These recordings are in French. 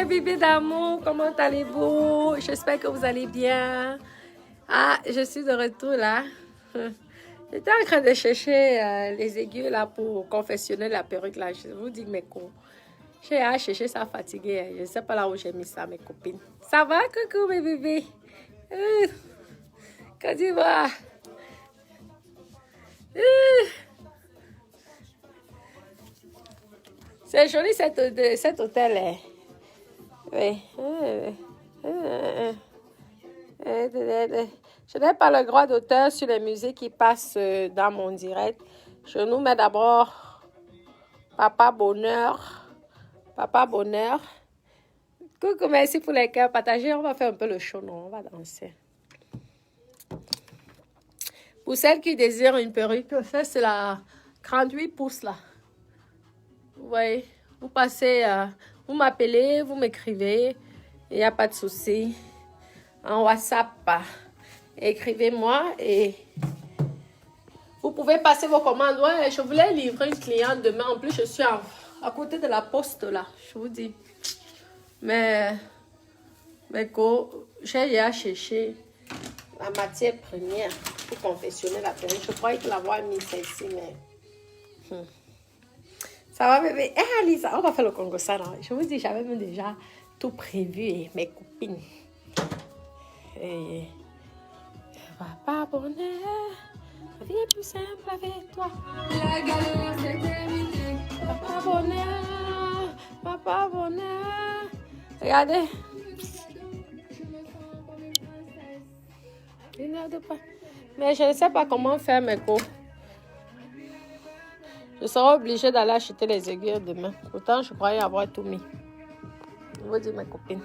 mes bébés d'amour, comment allez-vous? J'espère que vous allez bien. Ah, je suis de retour là. J'étais en train de chercher les aiguilles là pour confectionner la perruque là. Je vous dis mes cons. J'ai cherché ça fatigué. Je ne sais pas là où j'ai mis ça, mes copines. Ça va, coucou mes bébés? Côte d'Ivoire. C'est joli cet hôtel. Hein. Oui. Je n'ai pas le droit d'auteur sur les musiques qui passent dans mon direct. Je nous mets d'abord Papa Bonheur. Papa Bonheur. Coucou, merci pour les cœurs partagés. On va faire un peu le show, non? On va danser. Pour celles qui désirent une perruque, ça c'est la 38 pouces là. Oui, vous passez, vous m'appelez, vous m'écrivez, il n'y a pas de souci. En WhatsApp, écrivez-moi et vous pouvez passer vos commandes. Ouais, je voulais livrer une cliente demain. En plus, je suis à côté de la poste là, je vous dis. Mais j'ai à chercher la matière première pour confectionner la perruque. Je croyais que l'avoir mis ici, mais... Ça va, bébé? Eh, Lisa, on va faire le Congo ça, non? Je vous dis, j'avais même déjà tout prévu, mes copines. Et... Papa bonheur, la vie est plus simple avec toi. La galère, c'est terminé. Papa bonheur, papa bonheur. Regardez. Une heure de pas. Mais je ne sais pas comment faire, mes co. Je serai obligée d'aller acheter les aiguilles demain. Pourtant, je croyais avoir tout mis. Je vous dis, mes copines.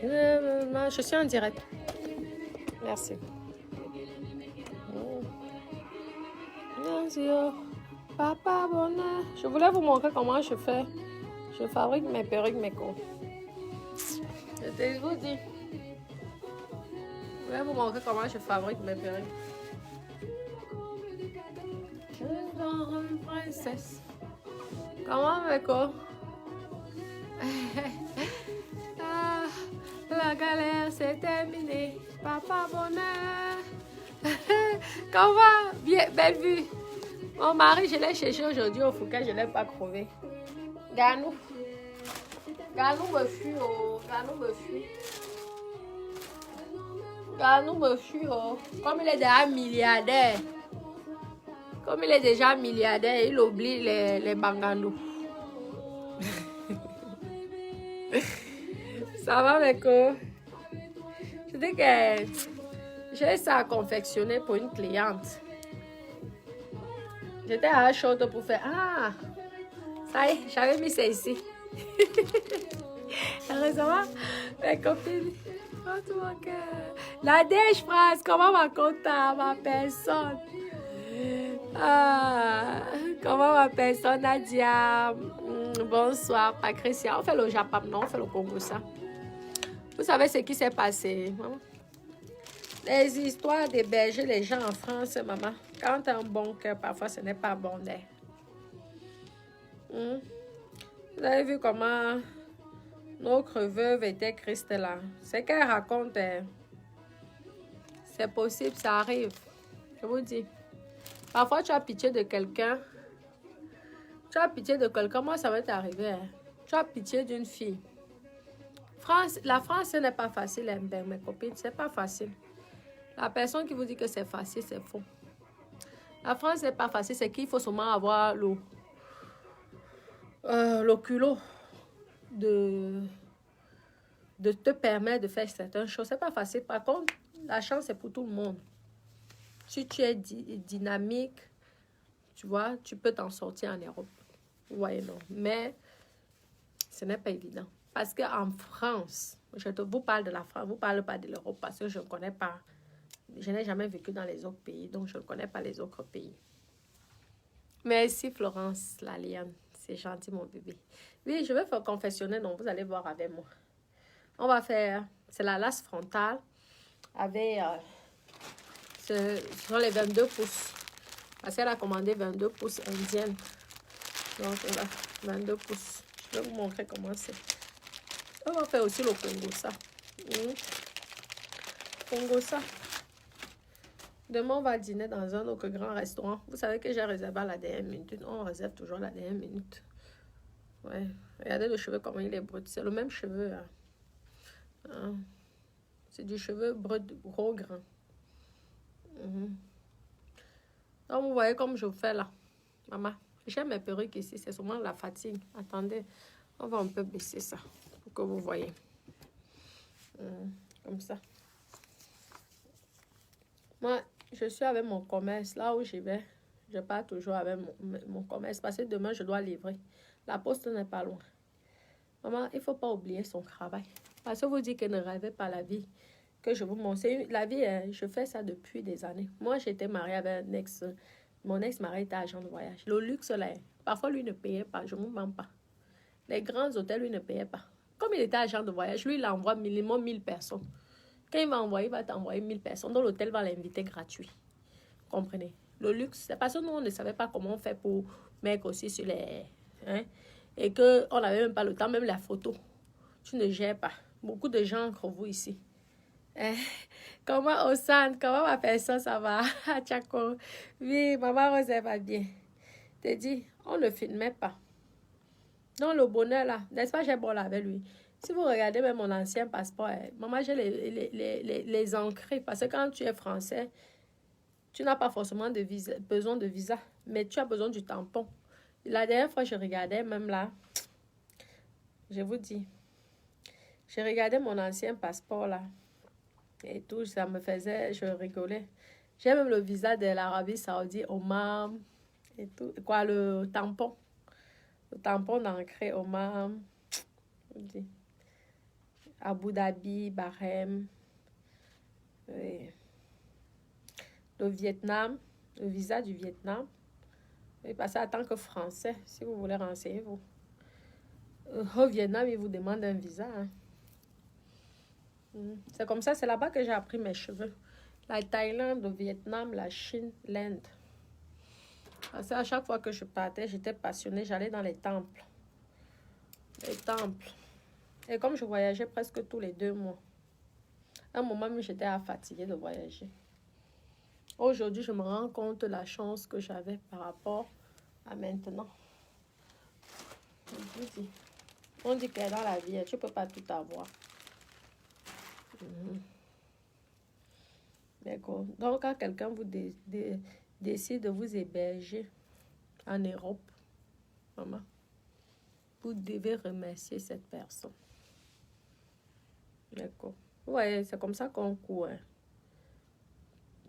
Je suis en direct. Merci. Merci. Papa bonheur. Je voulais vous montrer comment je fais. Je fabrique mes perruques, mes cons. Je vous dis. Je voulais vous montrer comment je fabrique mes perruques. Je suis une princesse. Comment, mes cons? La galère, c'est terminé. Papa bonheur. Comment? Bien, belle vue. Mon mari, je l'ai cherché aujourd'hui au Fouquet, je ne l'ai pas trouvé. Ganou. Ganou me fuit, oh. Ganou me fuit. Ganou me fuit, oh. Comme il est déjà milliardaire. Comme il est déjà milliardaire, il oublie les banganou. Ça va, mes co? Je dis que j'ai ça à confectionner pour une cliente. J'étais à la chaude pour faire... Ah! Ça y est, j'avais mis ça ici. Heureusement, mes copines... Oh, tout mon cœur. La Dèche France, comment ma compta, ma personne? Ah, comment ma personne, Nadia? Bonsoir, Patricia. On fait le Japon, non? On fait le Congo, ça. Vous savez ce qui s'est passé, maman? Les histoires d'héberger les gens en France, maman. Quand tu as un bon cœur, parfois ce n'est pas bon d'air. Vous avez vu comment notre veuve était Christ là. Ce qu'elle raconte, c'est possible, ça arrive. Je vous dis. Parfois, tu as pitié de quelqu'un. Tu as pitié de quelqu'un. Moi, ça va t'arriver. Hein. Tu as pitié d'une fille. La France, ce n'est pas facile, hein, mes copines. C'est pas facile. La personne qui vous dit que c'est facile, c'est faux. La France n'est pas facile, c'est qu'il faut seulement avoir le culot de te permettre de faire certaines choses. C'est pas facile. Par contre, la chance, c'est pour tout le monde. Si tu es dynamique, tu vois, tu peux t'en sortir en Europe. Ouais, non. Mais ce n'est pas évident. Parce qu'en France, je vous parle de la France, vous ne parlez pas de l'Europe parce que je ne connais pas. Je n'ai jamais vécu dans les autres pays, donc je ne connais pas les autres pays. Merci Florence, la liane. C'est gentil, mon bébé. Oui, je vais faire confectionner, donc vous allez voir avec moi. On va faire, c'est la lace frontale avec, ce sont les 22 pouces. Parce qu'elle a commandé 22 pouces indiennes. Donc voilà, 22 pouces. Je vais vous montrer comment c'est. On va faire aussi le Congo ça. Congo ça. Demain, on va dîner dans un autre grand restaurant. Vous savez que j'ai réservé à la dernière minute. On réserve toujours à la dernière minute. Ouais. Regardez le cheveu, comment il est brut. C'est le même cheveu. Hein. C'est du cheveu brut, gros grain. Donc, vous voyez comme je fais là. Maman, j'aime mes perruques ici. C'est souvent la fatigue. Attendez, on va un peu baisser ça pour que vous voyez. Comme ça. Moi, je suis avec mon commerce. Là où j'y vais, je pars toujours avec mon commerce. Parce que demain, je dois livrer. La poste n'est pas loin. Maman, il ne faut pas oublier son travail. Parce que vous dites que ne rêvez pas la vie que je vous montre. La vie, je fais ça depuis des années. Moi, j'étais mariée avec un ex. Mon ex-mari était agent de voyage. Le luxe, là, parfois, lui ne payait pas. Je ne vous mens pas. Les grands hôtels, lui ne payait pas. Comme il était agent de voyage, lui, il envoie minimum 1000 personnes. Quand il va envoyer, il va t'envoyer 1000 personnes. Donc, l'hôtel va l'inviter gratuit. Comprenez? Le luxe, c'est parce que nous, on ne savait pas comment on fait pour mettre aussi sur les... Hein? Et qu'on n'avait même pas le temps, même la photo. Tu ne gères pas. Beaucoup de gens entre vous ici. Comment Osan, comment ma personne ça va? Tchako. Oui, maman Rose va bien. T'es dit, on ne filmait pas. Non, le bonheur là, n'est-ce pas, j'ai bon là avec lui. Si vous regardez même mon ancien passeport, maman, j'ai les ancrés. Parce que quand tu es français, tu n'as pas forcément besoin de visa, mais tu as besoin du tampon. La dernière fois, je regardais même là, je vous dis, je regardais mon ancien passeport là. Et tout, ça me faisait, je rigolais. J'ai même le visa de l'Arabie Saoudite, Oman, et tout. Quoi, le tampon. Le tampon d'entrée, Oman, Abu Dhabi, Bahreïn, oui. Le Vietnam, le visa du Vietnam. Et parce que en tant que Français, si vous voulez renseigner-vous. Au Vietnam, ils vous demandent un visa. Hein. C'est comme ça, c'est là-bas que j'ai appris mes cheveux. La Thaïlande, le Vietnam, la Chine, l'Inde. Parce qu'à chaque fois que je partais, j'étais passionnée. J'allais dans les temples. Les temples. Et comme je voyageais presque tous les 2 mois, à un moment, j'étais fatiguée de voyager. Aujourd'hui, je me rends compte de la chance que j'avais par rapport à maintenant. On dit que dans la vie, tu ne peux pas tout avoir. D'accord. Donc, quand quelqu'un vous décide de vous héberger en Europe, maman, vous devez remercier cette personne. D'accord. Ouais, c'est comme ça qu'on court. Hein.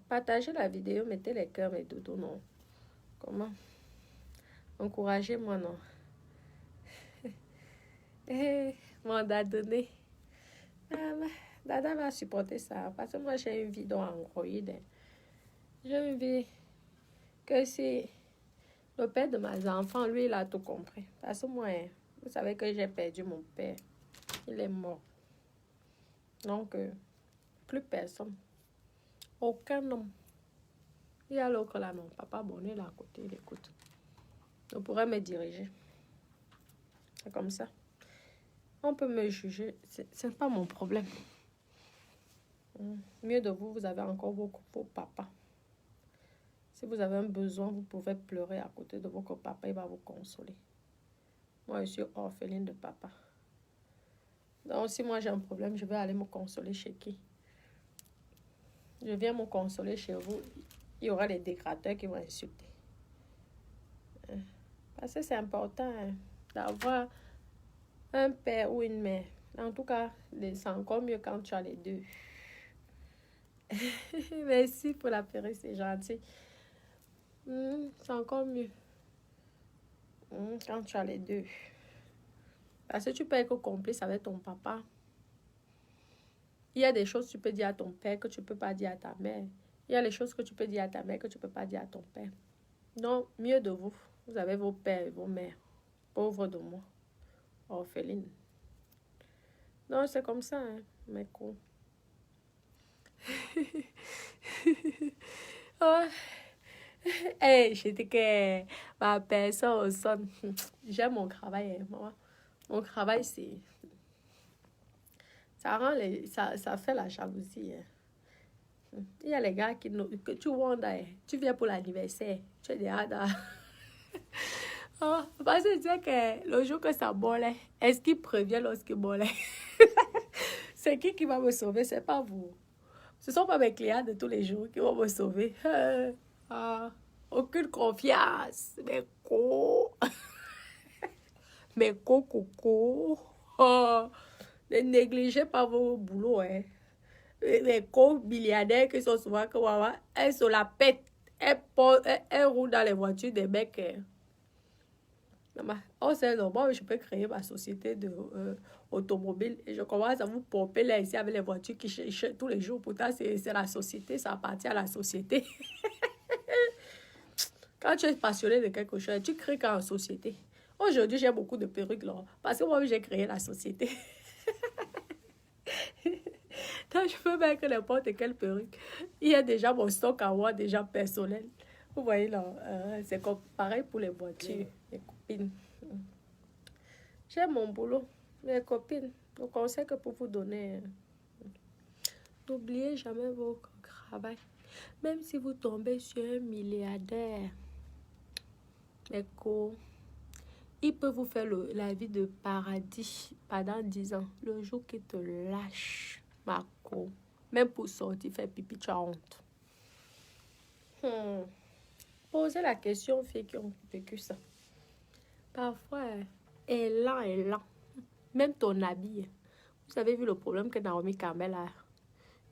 Partagez la vidéo, mettez les cœurs, mes doudous, non. Comment? Encouragez-moi, non. Mandat donné. Dada va supporter ça. Parce que moi, j'ai une vie dans Android. J'ai une vie que si le père de mes enfants, lui, il a tout compris. Parce que moi, vous savez que j'ai perdu mon père. Il est mort. Donc, plus personne. Aucun homme. Il y a l'autre là, non. Papa Bonnet, là à côté, il écoute. On pourrait me diriger. C'est comme ça. On peut me juger. C'est pas mon problème. Mieux de vous, vous avez encore beaucoup pour papa. Si vous avez un besoin, vous pouvez pleurer à côté de votre papa. Il va vous consoler. Moi, je suis orpheline de papa. Donc, si moi j'ai un problème, je vais aller me consoler chez qui? Je viens me consoler chez vous. Il y aura les dégradeurs qui vont insulter. Parce que c'est important d'avoir un père ou une mère. En tout cas, c'est encore mieux quand tu as les deux. Merci pour la perruque, c'est gentil. C'est encore mieux quand tu as les deux. Parce que tu peux être complice avec ton papa. Il y a des choses que tu peux dire à ton père que tu ne peux pas dire à ta mère. Il y a les choses que tu peux dire à ta mère que tu ne peux pas dire à ton père. Donc, mieux de vous. Vous avez vos pères et vos mères. Pauvre de moi. Orpheline. Non, c'est comme ça, hein, mes cons. Oh. Hey, j'étais que ma personne au son. J'aime mon travail, hein, maman. Mon travail, c'est. Ça fait la jalousie. Hein. Il y a les gars que tu vois, tu viens pour l'anniversaire. Tu es déjà dans. Parce que tu sais que le jour que ça bolait, est-ce qu'il prévient lorsqu'il bolait? C'est qui va me sauver? C'est pas vous. Ce ne sont pas mes clients de tous les jours qui vont me sauver. Ah, aucune confiance. Mais quoi? Mais coco. Oh, ne négligez pas vos boulots. Hein. Les co-milliardaires qui sont souvent comme moi, elles se la pètent. Elles roulent dans les voitures des mecs. Oh, c'est normal, je peux créer ma société de automobile et je commence à vous pomper là ici avec les voitures qui cherchent tous les jours. Pourtant, c'est la société, ça appartient à la société. Quand tu es passionné de quelque chose, tu crées qu'en société. Aujourd'hui, j'ai beaucoup de perruques là, parce que moi, j'ai créé la société. Donc, je peux mettre n'importe quelle perruque. Il y a déjà mon stock à moi, déjà personnel. Vous voyez là, c'est comme pareil pour les voitures, les copines. J'aime mon boulot, mes copines. Le conseil que pour vous donner, n'oubliez jamais vos travail. Même si vous tombez sur un milliardaire, il peut vous faire la vie de paradis pendant 10 ans. Le jour qu'il te lâche, Marco, même pour sortir, faire pipi, tu as honte. Posez la question aux filles qui ont vécu ça. Parfois, élan. Même ton habit. Vous avez vu le problème que Naomi Campbell a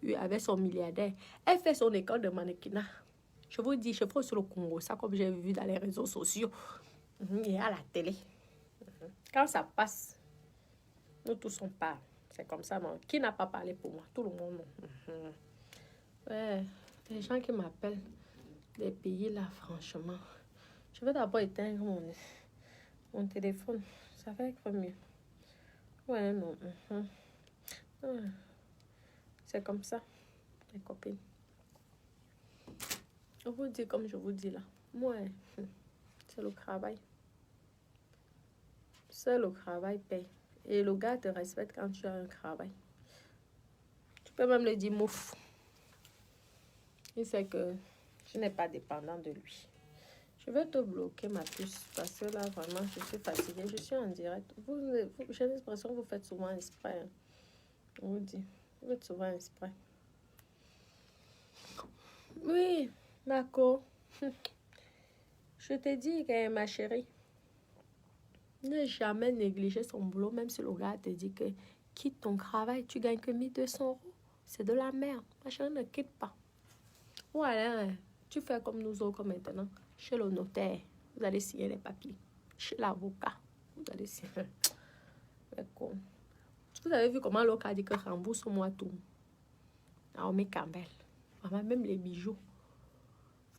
eu avec son milliardaire. Elle fait son école de mannequinat. Je vous dis, je fais sur le Congo, ça comme j'ai vu dans les réseaux sociaux et à la télé. Quand ça passe, nous tous on parle. C'est comme ça, non? Qui n'a pas parlé pour moi? Tout le monde. Ouais, les gens qui m'appellent des pays là, franchement. Je vais d'abord éteindre mon téléphone. Ça va être mieux. Ouais, non. Ouais. C'est comme ça, les copines. Je vous dis comme je vous dis là. Moi, c'est le travail. C'est le travail paye. Et le gars te respecte quand tu as un travail. Tu peux même le dire mouf. Il sait que je n'ai pas dépendant de lui. Je vais te bloquer ma puce parce que là, vraiment, je suis fatiguée. Je suis en direct. J'ai l'impression que vous faites souvent exprès. Je vous dis, vous faites souvent exprès. Oui, Marco. Je te dis que ma chérie, ne jamais négliger son boulot, même si le gars te dit que quitte ton travail, tu gagnes que 1 200 €. C'est de la merde. Ma chérie, ne quitte pas. Ou alors, tu fais comme nous autres maintenant. Chez le notaire, vous allez signer les papiers. Chez l'avocat, vous allez signer. Vous avez vu comment l'autre a dit que rembourse-moi tout. Naomi Campbell. Même les bijoux.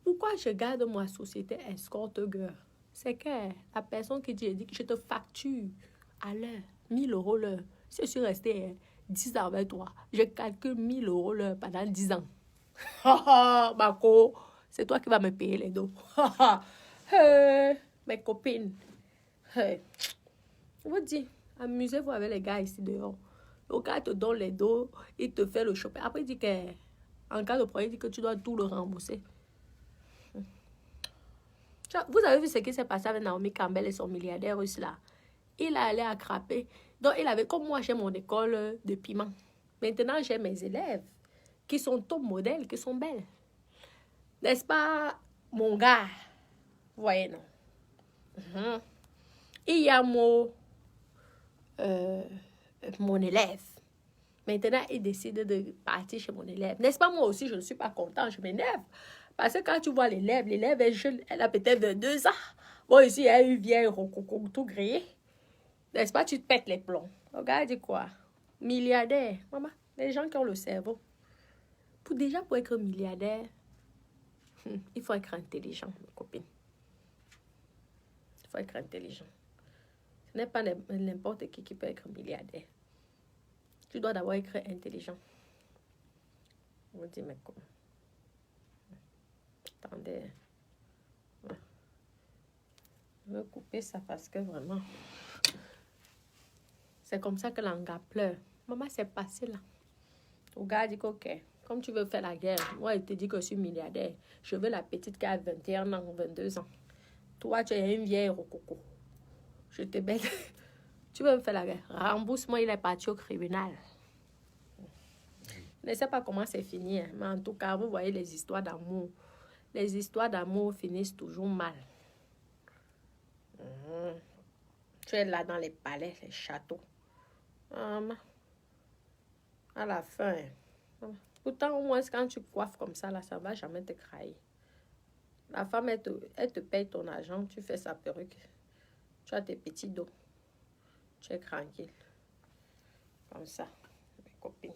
Pourquoi je garde ma société escorte girl? C'est que la personne qui dit que je te facture à l'heure, 1 000 € l'heure. Si je suis restée 10 ans avec toi, je calcule 1 000 € l'heure pendant 10 ans. Marco, c'est toi qui vas me payer les dos. Mes copines. Je vous dis, amusez-vous avec les gars ici dehors. Le gars te donne les dos, il te fait le shopping. Après, il dit que, en cas de problème, il dit que tu dois tout le rembourser. Vous avez vu ce qui s'est passé avec Naomi Campbell et son milliardaire russe là. Il allait attraper. Donc, il avait, comme moi, j'ai mon école de piment. Maintenant, j'ai mes élèves qui sont top modèles, qui sont belles. N'est-ce pas, mon gars? Vous voyez, non? Il y a mon élève. Maintenant, il décide de partir chez mon élève. N'est-ce pas, moi aussi, je ne suis pas content, je m'énerve. Parce que quand tu vois l'élève est jeune, elle a peut-être 22 ans. Moi ici, elle a eu vieille rococo, tout grillé. N'est-ce pas, tu te pètes les plombs. Regarde, dit quoi? Milliardaire. Maman, les gens qui ont le cerveau. Pour être milliardaire, il faut être intelligent, mes copines. Il faut être intelligent. Ce n'est pas n'importe qui peut être milliardaire. Tu dois d'abord être intelligent. Je vous dis, mais comment? Attendez. Je vais couper ça parce que vraiment, c'est comme ça que l'anga pleure. Maman, c'est passé là. Le gars dit que, ok, comme tu veux faire la guerre, moi, il te dit que je suis milliardaire. Je veux la petite qui a 21 ans ou 22 ans. Toi, tu es une vieille rococo. Je te bête. Tu veux me faire la guerre. Rembourse-moi, il est parti au tribunal. Je ne sais pas comment c'est fini, hein, mais en tout cas, vous voyez les histoires d'amour. Les histoires d'amour finissent toujours mal. Tu es là dans les palais, les châteaux. À la fin. Pourtant, au moins, quand tu coiffes comme ça, là, ça ne va jamais te trahir. La femme, elle te paye ton argent, tu fais sa perruque. Tu as tes petits dos. Tu es tranquille. Comme ça, mes copines.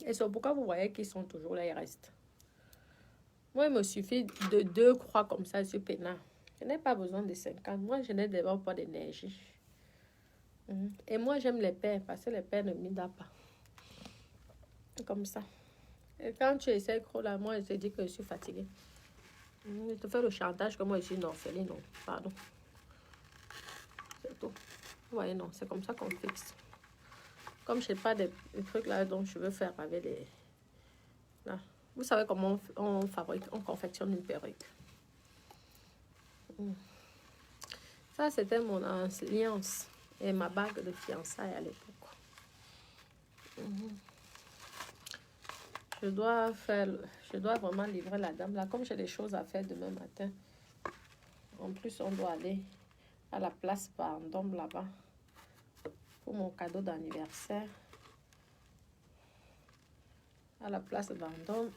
Et c'est pourquoi vous voyez qu'ils sont toujours là, ils restent. Moi, il me suffit de 2 croix comme ça sur Pénard. Je n'ai pas besoin de 50. Moi, je n'ai d'abord pas d'énergie. Et moi, j'aime les pères parce que les pères ne m'aident pas. Comme ça. Et quand tu essaies trop là, moi, je te dis que je suis fatiguée. Je te fais le chantage que moi, je suis une orpheline. Non, pardon. C'est tout. Vous voyez, non, c'est comme ça qu'on fixe. Comme je n'ai pas des trucs là dont je veux faire avec les... Là. Vous savez comment on fabrique, on confectionne une perruque. Ça, c'était mon alliance et ma bague de fiançailles à l'époque. Je dois vraiment livrer la dame là. Comme j'ai des choses à faire demain matin. En plus, on doit aller à la place Vendôme là-bas pour mon cadeau d'anniversaire. À la place Vendôme.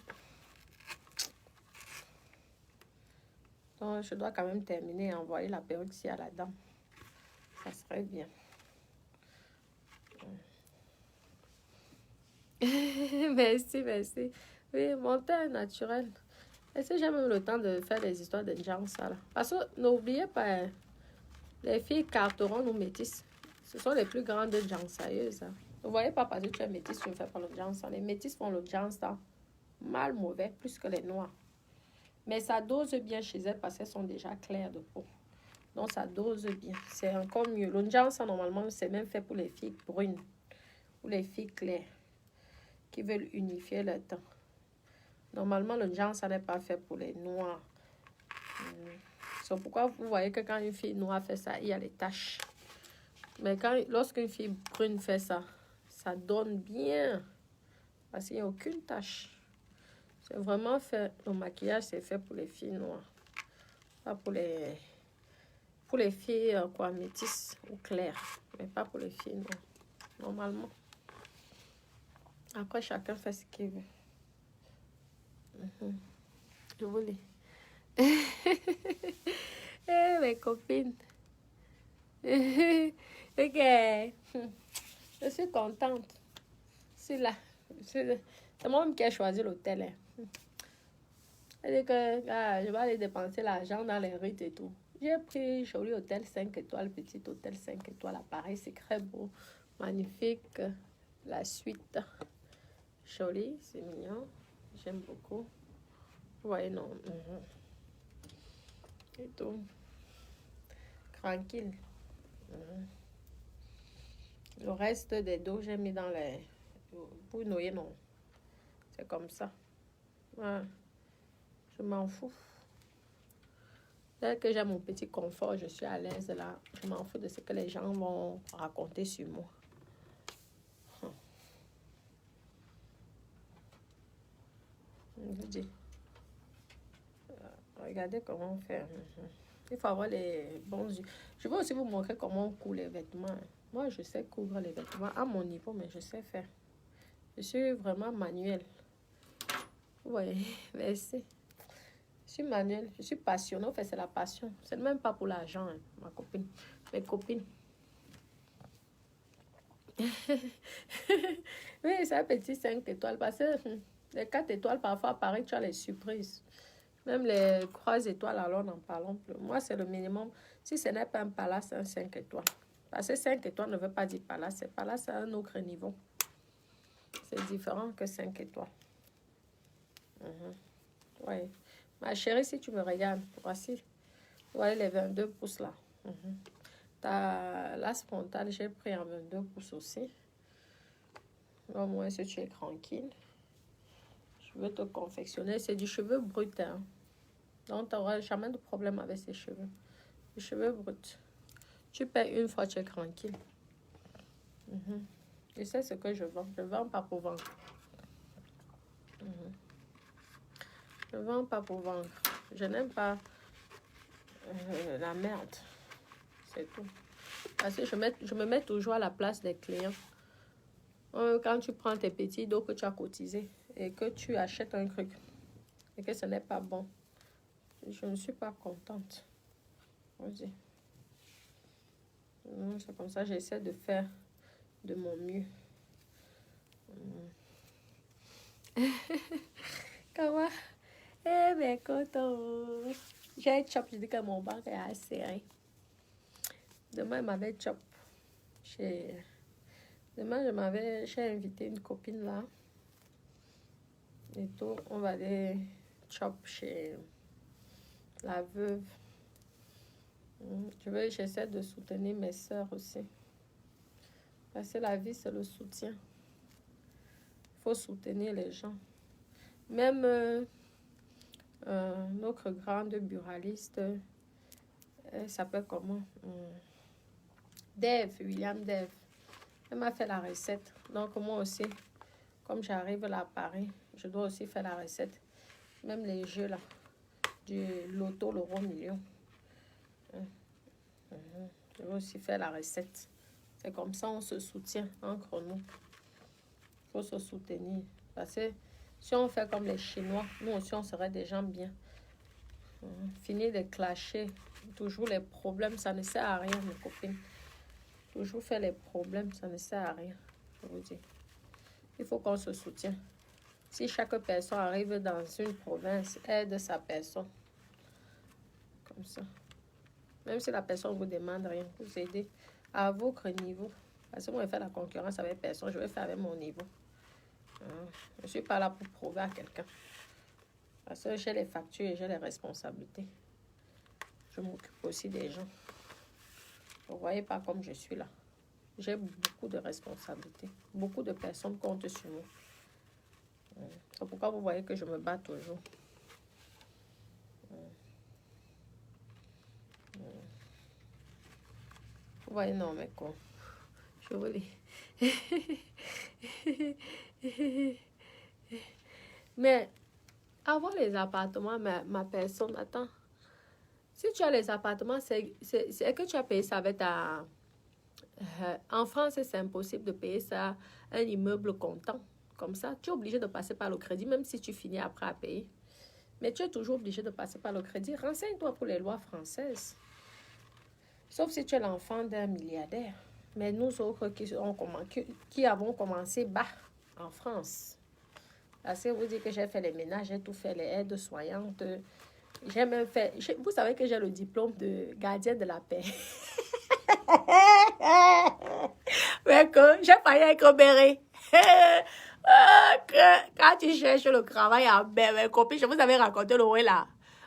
Donc, je dois quand même terminer et envoyer la perruque ici à la dame. Ça serait bien. Merci, merci. Oui, mon teint naturel. Est-ce que j'ai même le temps de faire des histoires de genre ça là? Parce que n'oubliez pas, les filles carteron ou métisses, ce sont les plus grandes jansailleuses. Hein. Vous voyez pas parce que tu es métisse, tu ne fais pas le jansa. Les métisses font le jansa mal mauvais, plus que les noirs. Mais ça dose bien chez elles parce qu'elles sont déjà claires de peau. Donc ça dose bien. C'est encore mieux. Le jansa, normalement, c'est même fait pour les filles brunes ou les filles claires qui veulent unifier leur teint. Normalement, le genre, ça n'est pas fait pour les noirs. C'est pourquoi vous voyez que quand une fille noire fait ça, il y a les taches. Mais lorsqu'une fille brune fait ça, ça donne bien. Parce qu'il n'y a aucune tache. C'est vraiment fait, le maquillage, c'est fait pour les filles noires. Pas pour les filles métisses ou claires. Mais pas pour les filles noires. Normalement. Après, chacun fait ce qu'il veut. Je voulais. Mes copines. Ok. Je suis contente. Je suis là. C'est moi-même qui ai choisi l'hôtel. Hein. C'est que je vais aller dépenser l'argent dans les rites et tout. J'ai pris joli hôtel 5 étoiles, petit hôtel 5 étoiles à Paris. C'est très beau, magnifique. La suite, jolie, c'est mignon. J'aime beaucoup. Vous voyez, non. Et tout. Tranquille. Le reste des dos, j'ai mis dans les... Pour noyer, non. C'est comme ça. Ouais. Je m'en fous. Dès que j'ai mon petit confort, je suis à l'aise là. Je m'en fous de ce que les gens vont raconter sur moi. Je vous dis. Regardez comment on fait. Il faut avoir les bons yeux. Je vais aussi vous montrer comment on coud les vêtements. Moi, je sais coudre les vêtements à mon niveau, mais je sais faire. Je suis vraiment manuelle. Oui, merci. Je suis manuelle, je suis passionnée. En fait, c'est la passion. C'est même pas pour l'argent, hein, ma copine. Mes copines. Oui, c'est un petit 5 étoiles. Parce que les 4 étoiles, parfois, à Paris, tu as les surprises. Même les 3 étoiles, alors n'en parlons plus. Moi, c'est le minimum. Si ce n'est pas un palace, c'est un 5 étoiles. Parce que 5 étoiles ne veut pas dire palace. C'est palace à un autre niveau. C'est différent que 5 étoiles. Oui. Ma chérie, si tu me regardes, voici. Voilà les 22 pouces là. La frontale, j'ai pris en 22 pouces aussi. Au moins, si tu es tranquille. Je vais te confectionner. C'est du cheveu brut. Hein. Donc, tu n'auras jamais de problème avec ces cheveux. Les cheveux bruts. Tu payes une fois, tu es tranquille. Et c'est ce que je vends. Je ne vends pas pour vendre. Je ne vends pas pour vendre. Je n'aime pas la merde. C'est tout. Parce que je me mets toujours à la place des clients. Quand tu prends tes petits dos que tu as cotisé et que tu achètes un truc et que ce n'est pas bon, je ne suis pas contente. Vas-y. C'est comme ça, j'essaie de faire de mon mieux. Comment? Eh bien, content. J'ai un chop, je dis que mon banc est assez serré. Demain, il m'avait chop. Demain, j'ai invité une copine là. Et tout, on va aller chop chez la veuve. J'essaie de soutenir mes soeurs aussi. Parce que la vie, c'est le soutien. Il faut soutenir les gens. Même notre grande buraliste, elle s'appelle comment? William Dave. Elle m'a fait la recette. Donc, moi aussi, comme j'arrive là à Paris, je dois aussi faire la recette. Même les jeux là, du loto, l'euro million. Je vais aussi faire la recette. C'est comme ça, on se soutient entre nous. Il faut se soutenir. Parce que si on fait comme les Chinois, nous aussi, on serait des gens bien. Finir de clasher. Toujours les problèmes, ça ne sert à rien, mes copines. Toujours faire les problèmes, ça ne sert à rien. Je vous dis. Il faut qu'on se soutienne. Si chaque personne arrive dans une province, aide sa personne. Comme ça. Même si la personne ne vous demande rien, vous aidez à votre niveau. Parce que moi, je fais la concurrence avec personne, je vais faire avec mon niveau. Je ne suis pas là pour prouver à quelqu'un. Parce que j'ai les factures et j'ai les responsabilités. Je m'occupe aussi des gens. Vous ne voyez pas comme je suis là. J'ai beaucoup de responsabilités. Beaucoup de personnes comptent sur moi. C'est pourquoi vous voyez que je me bats toujours. Vous voyez, non, mais quoi. Je vous dis. Mais avoir les appartements, ma personne, attends. Si tu as les appartements, c'est que tu as payé ça avec ta... en France, c'est impossible de payer ça un immeuble comptant. Comme ça, tu es obligé de passer par le crédit, même si tu finis après à payer. Mais tu es toujours obligé de passer par le crédit. Renseigne-toi pour les lois françaises. Sauf si tu es l'enfant d'un milliardaire. Mais nous autres qui avons commencé bas en France. Parce que vous dites que j'ai fait les ménages, j'ai tout fait, les aides soignantes. J'ai même fait... Vous savez que j'ai le diplôme de gardien de la paix. Mais que j'ai failli être béret. Quand tu cherches le travail en bébé, copine, je vous avais raconté le là.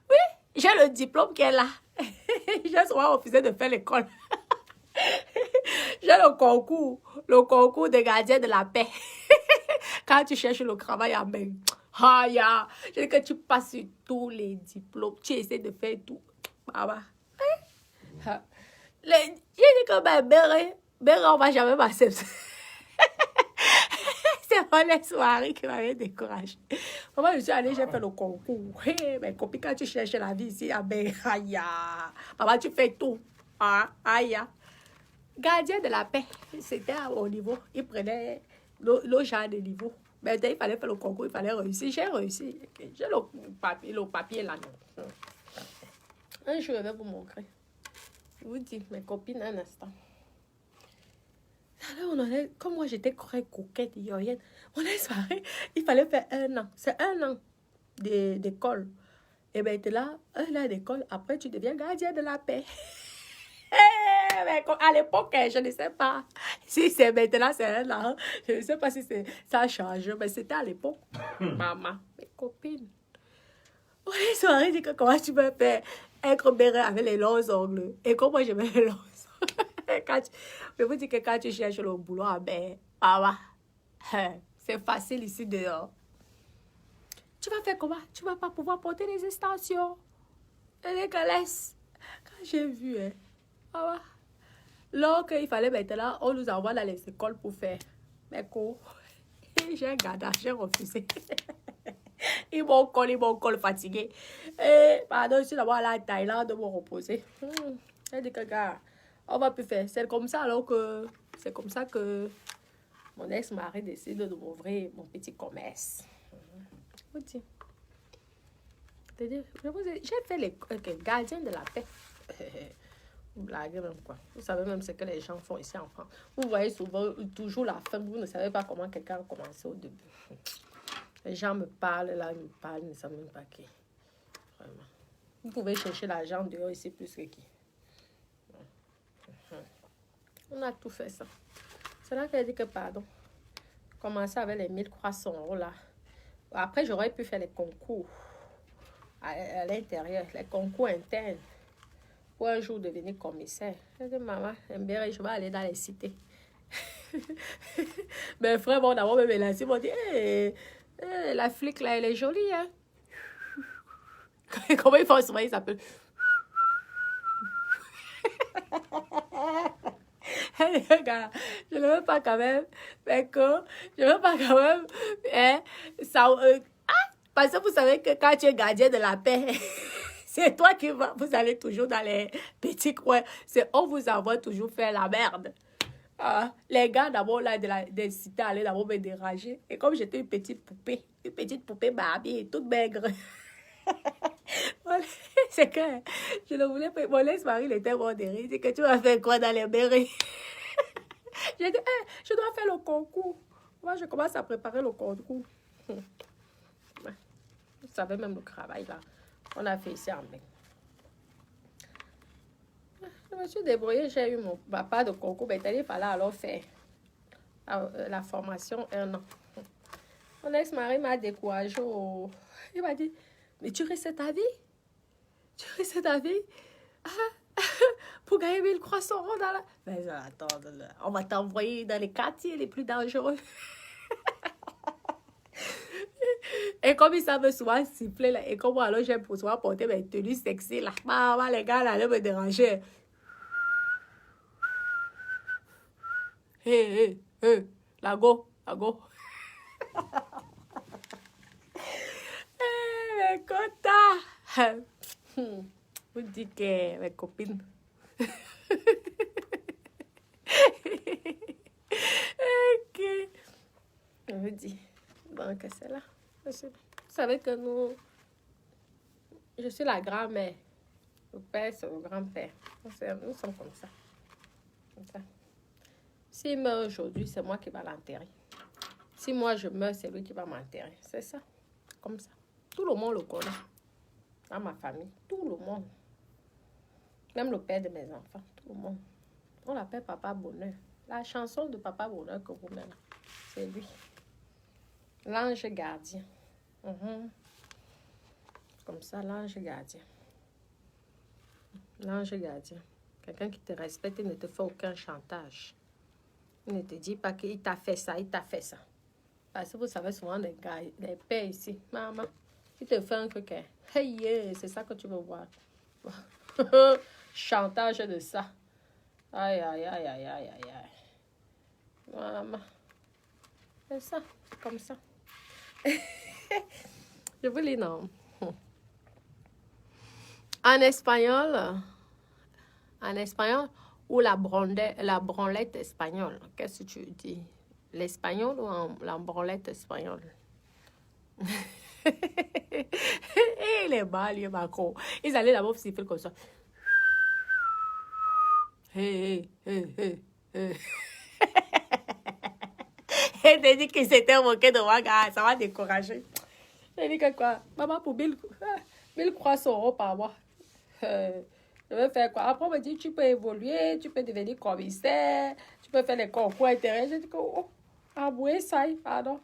Oui, j'ai le diplôme qui est là. J'ai souvent refusé de faire l'école. J'ai le concours de gardien de la paix. Quand tu cherches le travail en bébé. Je dis que tu passes sur tous les diplômes. Tu essaies de faire tout. Baba. J'ai dit que béret, on va jamais m'accepter. C'est pas les soirées qui m'avaient découragé. Moi, je suis allée, j'ai fait le concours. Mais copine, quand tu cherches la vie ici, papa, tu fais tout. Gardien de la paix, c'était au niveau. Il prenait le genre de niveau. Mais il fallait faire le concours, il fallait réussir. J'ai réussi. J'ai le papier là. Un jour, je vais vous montrer. Je vous dis, mes copines, un instant. Alors, comme moi, j'étais très coquette, yoyenne. On est soirée, il fallait faire 1 an. C'est 1 an d'école. Et bien, tu es là, 1 an d'école. Après, tu deviens gardien de la paix. Mais à l'époque, je ne sais pas si c'est maintenant, c'est 1 an. Je ne sais pas si ça change, mais c'était à l'époque. Maman, mes copines. les soirées, dit que comment tu peux faire être béré avec les longs ongles. Et comme moi, j'aime les longs ongles. Je vous dis que quand tu cherches le boulot, ben, c'est facile ici dehors. Tu vas faire comment? Tu vas pas pouvoir porter les extensions. Et les calèches. Quand j'ai vu, là, qu'il fallait maintenant, on nous envoie dans les écoles pour faire mes cours. J'ai gardé, j'ai refusé. Ils m'ont collé fatigué. Et pardon, je suis d'abord à la Thaïlande de me reposer. J'ai dit que, gars, on va plus faire. C'est comme ça, alors que c'est comme ça que mon ex-mari décide de m'ouvrir mon petit commerce. Je vous dis. J'ai fait les gardiens de la paix. Vous blaguez même quoi. Vous savez même ce que les gens font ici en France. Vous voyez souvent toujours la fin. Vous ne savez pas comment quelqu'un a commencé au début. Les gens me parlent, là, ils me parlent, ils ne savent même pas qui. Vraiment. Vous pouvez chercher l'argent dehors ici plus que qui. On a tout fait ça. C'est là qu'elle dit que pardon. Commencer avec les 1300 € là. Après, j'aurais pu faire les concours à l'intérieur, les concours internes. Pour un jour devenir commissaire. J'ai dit, maman, je vais aller dans les cités. Mes frères vont d'abord me menacer. Ils m'ont dit, la flic là, elle est jolie, hein. Comment ils font souvent, ils s'appellent. Regarde, je ne veux pas quand même, mais que je ne veux pas quand même, ça, parce que vous savez que quand tu es gardien de la paix, c'est toi qui vous allez toujours dans les petits coins, on vous envoie toujours faire la merde. Les gars d'abord là des cités allaient d'abord me déranger, et comme j'étais une petite poupée Barbie et toute maigre. C'est que je ne voulais pas. Mon ex-mari, il était mort de rire. Il dit que tu vas faire quoi dans les mairies? J'ai dit, je dois faire le concours. Moi, je commence à préparer le concours. Vous savez même le travail là. On a fait ici en mai. Je me suis débrouillée. J'ai eu mon papa de concours. Mais il fallait alors faire la formation 1 an. Mon ex-mari m'a découragé. Il m'a dit, mais tu restes ta vie? Tu restes ta vie? Pour gagner 1300 € dans la... Mais attends, on va t'envoyer dans les quartiers les plus dangereux. Et comme ils savent souvent siffler, là, et comme moi, alors j'aime pour souvent porter mes tenues sexy, là, les gars, là, allaient me déranger. Hé, la go. Mais content. Vous dites que mes copines. Ok. Je vous dis. Donc, c'est là. Vous savez que je suis la grand-mère. Le père, c'est le grand-père. Nous sommes comme ça. S'il meurt aujourd'hui, c'est moi qui va l'enterrer. Si moi je meurs, c'est lui qui va m'enterrer. C'est ça. Comme ça. Tout le monde le connaît. Dans ma famille. Tout le monde. Même le père de mes enfants. Tout le monde. On l'appelle Papa Bonheur. La chanson de Papa Bonheur que vous m'aimez, c'est lui. L'ange gardien. Comme ça, l'ange gardien. L'ange gardien. Quelqu'un qui te respecte et ne te fait aucun chantage. Il ne te dit pas qu'il t'a fait ça, Parce que vous savez souvent les gars, les pères ici. Maman, il te fait un truc. Hey, c'est ça que tu veux voir. Chantage de ça. Aïe. Maman. C'est ça, comme ça. Je vous lis, non. En espagnol, ou la branlette espagnole. Qu'est-ce que tu dis? L'espagnol ou la branlette espagnole? Et les balles, les macros. Ils allaient d'abord siffler comme ça. Hey. Elle t'a dit que c'était moqué de moi, gars. Ça m'a découragé. J'ai dit que quoi? Maman, pour 1300 € par mois. Je vais faire quoi? Après, on me dit, tu peux évoluer, tu peux devenir commissaire, tu peux faire les concours intérêts. J'ai dit que, aboué, ça y est, pardon.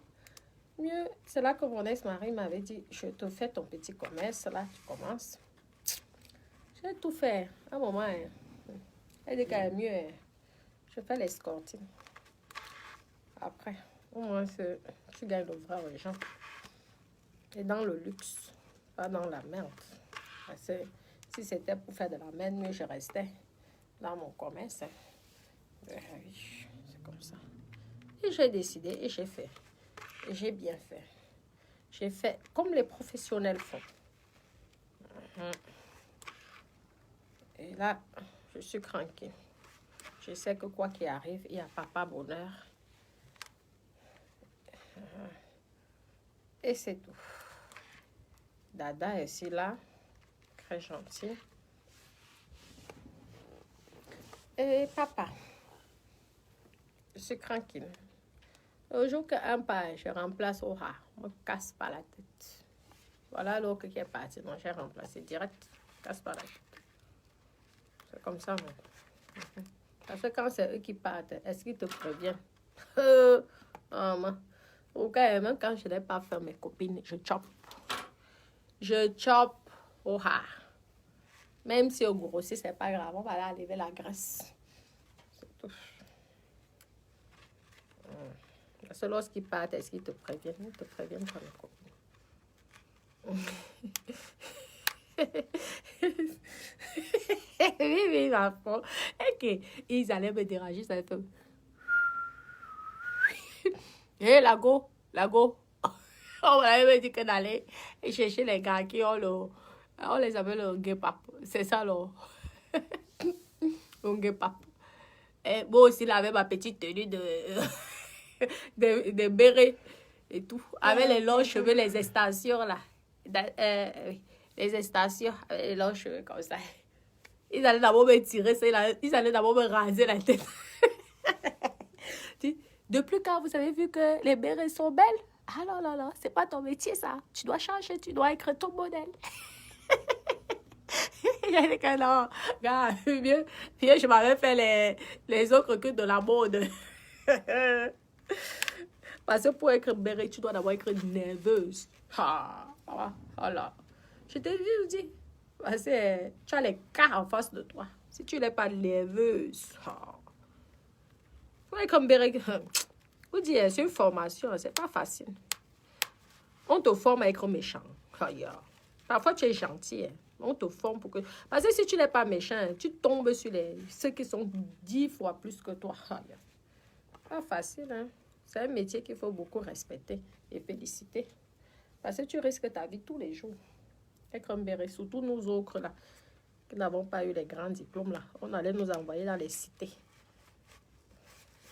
Mieux, c'est là que mon ex-mari m'avait dit, je te fais ton petit commerce, là, tu commences. J'ai tout fait. À un moment, hein, elle dit qu'elle est mieux. Hein, je fais l'escorting. Après, au moins, tu gagnes le vrai argent. Et dans le luxe, pas dans la merde. Parce que si c'était pour faire de la merde, mieux je restais dans mon commerce. Hein. Oui, c'est comme ça. Et j'ai décidé et j'ai fait. Et j'ai bien fait. J'ai fait comme les professionnels font. Et là, je suis tranquille. Je sais que quoi qu'il arrive, il y a papa bonheur. Et c'est tout. Dada est aussi là. Très gentil. Et papa, je suis tranquille. Au jour qu'un pas, je remplace Aura. Ne me casse pas la tête. Voilà l'autre qui est parti. Non, j'ai remplacé direct. Casse pas la tête. C'est comme ça, non? Parce que quand c'est eux qui partent, est-ce qu'ils te préviennent? Au cas même quand je n'ai pas fait mes copines, je chope. Je chope Aura. Même si au grossi, c'est pas grave. On va aller enlever la graisse. C'est tout. Parce que lorsqu'ils partent, est-ce qu'ils te préviennent? Ils te préviennent pas, mes copines. Oui, ma femme. Et qu'ils allaient me déranger, ça fait... Hé, Lago. On m'avait dit que d'aller chercher les gars qui ont le... On les appelle le guépap. C'est ça, le... Un guépap. Et moi aussi, là, avec ma petite tenue de béret et tout. Avec les longs cheveux, les extensions, là. Les extensions, avec les longs cheveux comme ça. Ils allaient d'abord me tirer, ils allaient d'abord me raser la tête. Depuis quand vous avez vu que les bérets sont belles? Ah non, non, non, c'est pas ton métier, ça. Tu dois changer, tu dois écrire ton modèle. J'ai dit que non, gars, mieux je m'avais fait les autres que de la mode. Parce que pour écrire béret, tu dois d'abord écrire nerveuse. Voilà. Je t'ai vu, je dis. Parce que tu as les cas en face de toi. Si tu n'es pas nerveuse. Pour écrire béret, vous dites, c'est une formation, c'est pas facile. On te forme à être méchant. Parfois, tu es gentil. Hein. On te forme pour que... Parce que si tu n'es pas méchant, tu tombes sur ceux qui sont 10 fois plus que toi. Pas facile, hein. C'est un métier qu'il faut beaucoup respecter et féliciter. Parce que tu risques ta vie tous les jours. Et comme Béré, surtout nous autres, là, qui n'avons pas eu les grands diplômes, là, on allait nous envoyer dans les cités.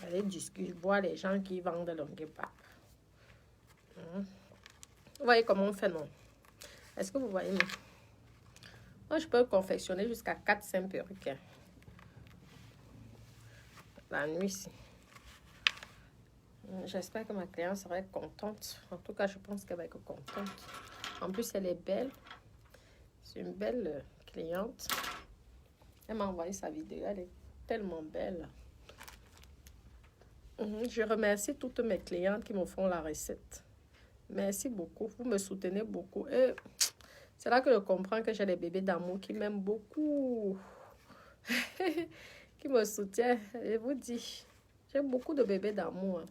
Aller discuter, voir les gens qui vendent le guépard. Vous voyez comment on fait, non? Est-ce que vous voyez, non? Moi, je peux confectionner jusqu'à 4-5 perruques. La nuit, ici. J'espère que ma cliente serait contente. En tout cas, je pense qu'elle va être contente. En plus, elle est belle. C'est une belle cliente. Elle m'a envoyé sa vidéo. Elle est tellement belle. Je remercie toutes mes clientes qui me font la recette. Merci beaucoup. Vous me soutenez beaucoup. Et c'est là que je comprends que j'ai des bébés d'amour qui m'aiment beaucoup. Qui me soutiennent. Je vous dis, j'ai beaucoup de bébés d'amour.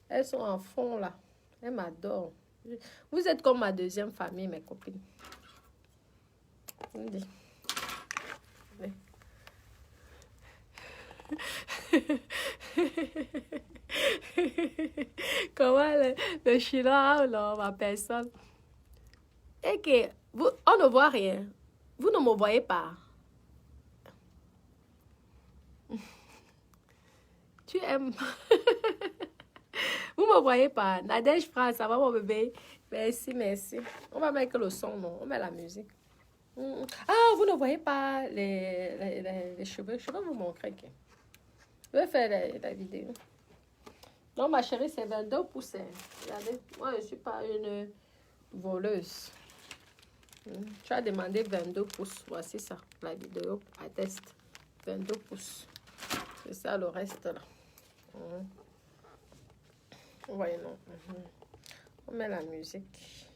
Elles sont en fond là. Elles m'adorent. Vous êtes comme ma deuxième famille, mes copines. Je vous dis. Oui. Comment le chinois, là, ma personne. Et que vous, on ne voit rien. Vous ne me voyez pas. Tu aimes. Vous ne me voyez pas. Nadège France, ça va mon bébé. Merci, merci. On va mettre le son, non? On met la musique. Ah, vous ne voyez pas les cheveux. Je vais vous montrer. Je vais faire la vidéo. Non, ma chérie, c'est 22 pouces. Regardez, moi, je ne suis pas une voleuse. Tu as demandé 22 pouces. Voici ça, la vidéo atteste. 22 pouces. C'est ça le reste là. Voyez, non. On met la musique.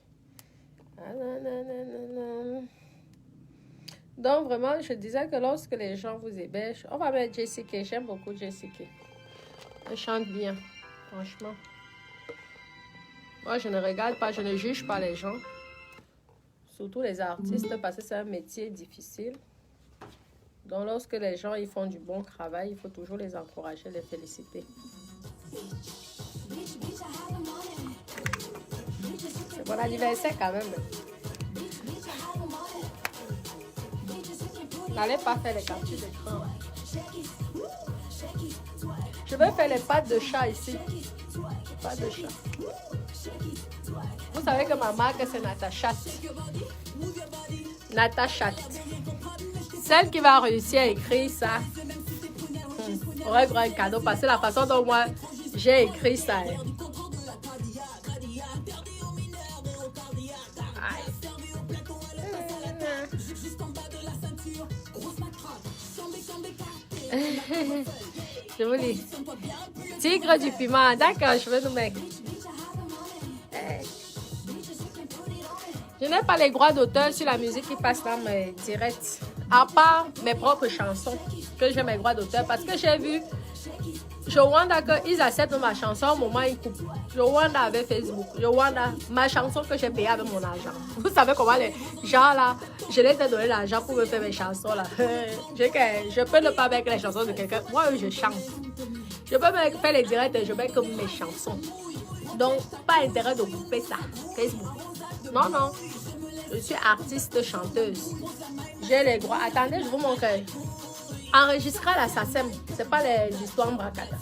Donc, vraiment, je disais que lorsque les gens vous hébèchent, on va mettre Jessica. J'aime beaucoup Jessica. Elle chante bien, franchement. Moi, je ne regarde pas, je ne juge pas les gens. Surtout les artistes, parce que c'est un métier difficile. Donc, lorsque les gens ils font du bon travail, il faut toujours les encourager, les féliciter. C'est bon anniversaire quand même. N'allez pas faire les captures d'écran. Je vais faire les pattes de chat ici. Pattes de chat. Vous savez que ma marque, c'est Natacha. Natacha. Celle qui va réussir à écrire ça aura un cadeau. Parce que la façon dont moi, j'ai écrit ça. Je vous dis. Tigre du piment. D'accord, je vais nous mettre. Je n'ai pas les droits d'auteur sur la musique qui passe dans mes directs. À part mes propres chansons, que j'ai mes droits d'auteur. Parce que j'ai vu Jowanda qu'ils acceptent ma chanson au moment où ils coupent. Jowanda avec Facebook. Jowanda, ma chanson que j'ai payée avec mon argent. Vous savez comment les gens là, je les ai donné l'argent pour me faire mes chansons là. Je peux ne pas mettre les chansons de quelqu'un. Moi, je chante. Je peux me faire les directs et je mets comme mes chansons. Donc, pas intérêt de couper ça. Facebook. Non, non. Je suis artiste chanteuse. J'ai les droits. Attendez, je vous montre. Enregistrer à la SACEM. C'est pas l'histoire Mbrakata.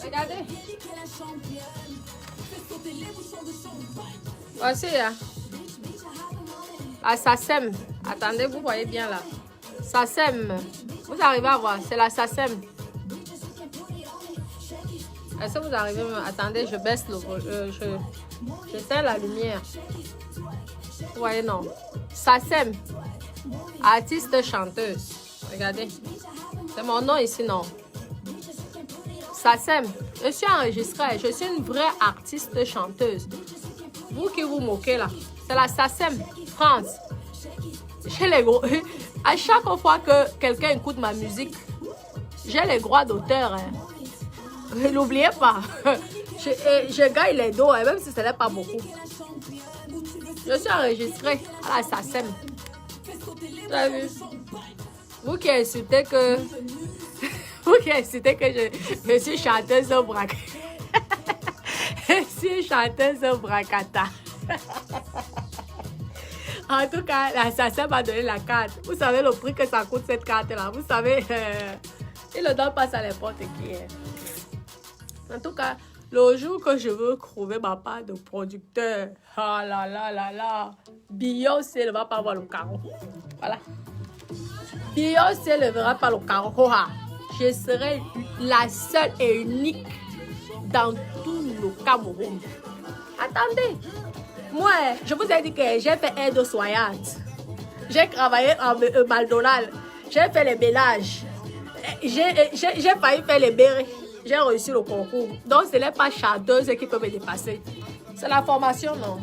Regardez. Voici là. La SACEM. Attendez, vous voyez bien là. SACEM. Vous arrivez à voir, c'est la SACEM. Est-ce que vous arrivez? Attendez, je baisse le j'éteins la lumière. Vous voyez, non. SACEM. Artiste chanteuse. Regardez. C'est mon nom ici, non. SACEM. Je suis enregistrée. Je suis une vraie artiste chanteuse. Vous qui vous moquez là. C'est la SACEM. France. J'ai les gros. À chaque fois que quelqu'un écoute ma musique, j'ai les droits d'auteur. Hein. N'oubliez pas. Je gagne les dos, même si ce n'est pas beaucoup. Je suis enregistrée à la SACEM. Vous avez vu? Vous qui insultez que... Vous qui insultez que je suis chanteuse au brac. Je suis chanteuse au bracata. En tout cas, la SACEM m'a donné la carte. Vous savez le prix que ça coûte cette carte-là. Vous savez, il ne donne pas ça à n'importe qui. En tout cas, le jour que je veux trouver ma part de producteur, ah là là là là, Beyoncé ne va pas voir le carreau. Voilà. Beyoncé ne verra pas le carreau. Je serai la seule et unique dans tout le Cameroun. Attendez. Moi, je vous ai dit que j'ai fait aide soignante. J'ai travaillé en McDonald's. J'ai fait les ménages. J'ai failli faire les bérets. J'ai réussi le concours. Donc, ce n'est pas chanteuse qui peut me dépasser. C'est la formation, non.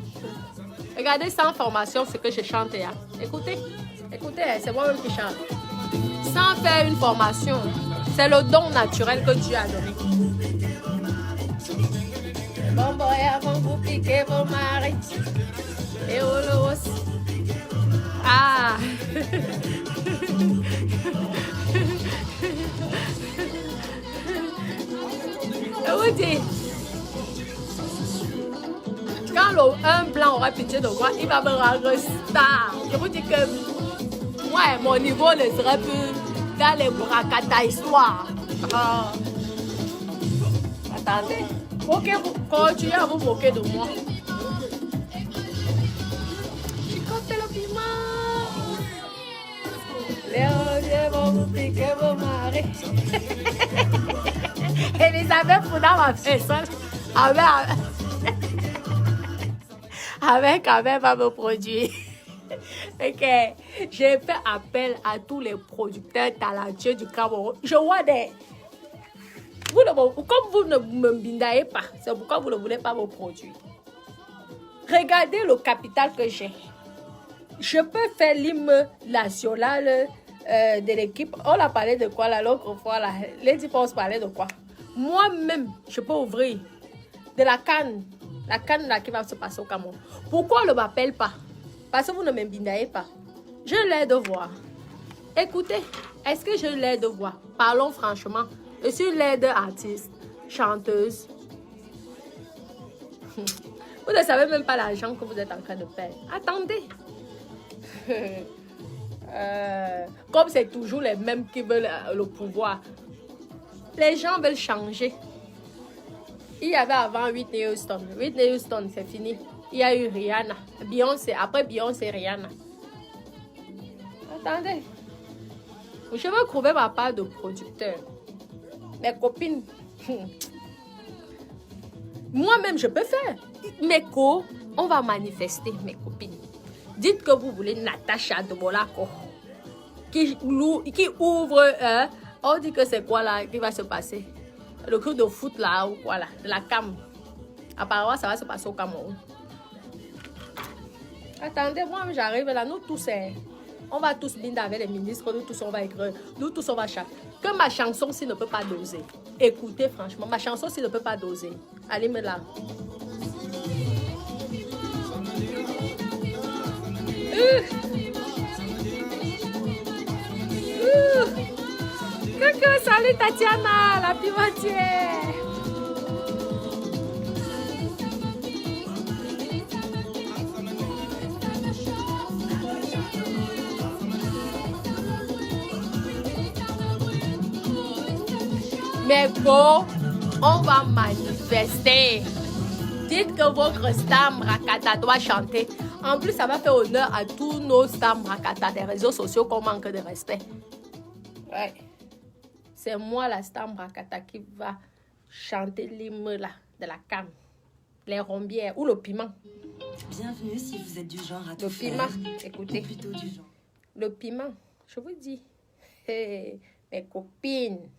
Regardez sans formation ce que je chante. Hein. Écoutez, écoutez, c'est moi-même qui chante. Sans faire une formation, c'est le don naturel que Dieu a donné. Bon boy, avant vous piquer vos maris. Et Olos. Ah. Je vous dis, quand un blanc aura pitié de moi, il va me rendre star. Je vous dis que moi, mon niveau ne serait plus dans les bracata histoires. Ah. Attendez. Moquez-vous, continuez à vous moquer de moi. Je compte le piment. Les rosiers vont vous piquer vos maris. Elisabeth Fouda m'a fait ça. Avec va me produire. Ok, j'ai fait appel à tous les producteurs talentueux du Cameroun. Je vois des... Comme vous ne me bindaillez pas, c'est pourquoi vous ne voulez pas vos produits. Regardez le capital que j'ai. Je peux faire l'hymne national de l'équipe. On a parlé de quoi là l'autre fois là? Les types on se parlait de quoi? Moi-même, je peux ouvrir de la canne. La canne là qui va se passer au Cameroun. Pourquoi on ne m'appelle pas? Parce que vous ne m'invitez pas. Je l'ai de voir. Écoutez, est-ce que je l'ai de voir? Parlons franchement. Je suis l'aide artiste, chanteuse. Vous ne savez même pas l'argent que vous êtes en train de perdre. Attendez. Comme c'est toujours les mêmes qui veulent le pouvoir. Les gens veulent changer. Il y avait avant Whitney Houston. Whitney Houston, c'est fini. Il y a eu Rihanna. Beyoncé. Après Beyoncé, Rihanna. Attendez. Je veux trouver ma part de producteur. Mes copines. Moi-même, je peux faire. Mes on va manifester, mes copines. Dites que vous voulez Natacha de Monaco. Qui ouvre... on dit que c'est quoi là qui va se passer? Le club de foot là ou quoi là? De la CAM. Apparemment, ça va se passer au Cameroun. Attendez, moi j'arrive là. Nous tous, on va tous binder avec les ministres. Nous tous, on va écrire. Nous tous, on va chanter. Que ma chanson s'il ne peut pas doser. Écoutez franchement, ma chanson s'il ne peut pas doser. Allez me là. Coucou, salut Tatiana, la pimentière. Mais bon, on va manifester. Dites que votre Stam Rakata doit chanter. En plus, ça va faire honneur à tous nos Stam Rakata des réseaux sociaux qu'on manque de respect. Ouais. C'est moi, la Stam Rakata, qui va chanter l'hymne là, de la canne. Les rombières ou le piment. Bienvenue si vous êtes du genre à tout le faire. piment, écoutez. Plutôt du genre. Le piment, je vous dis. Hey, mes copines.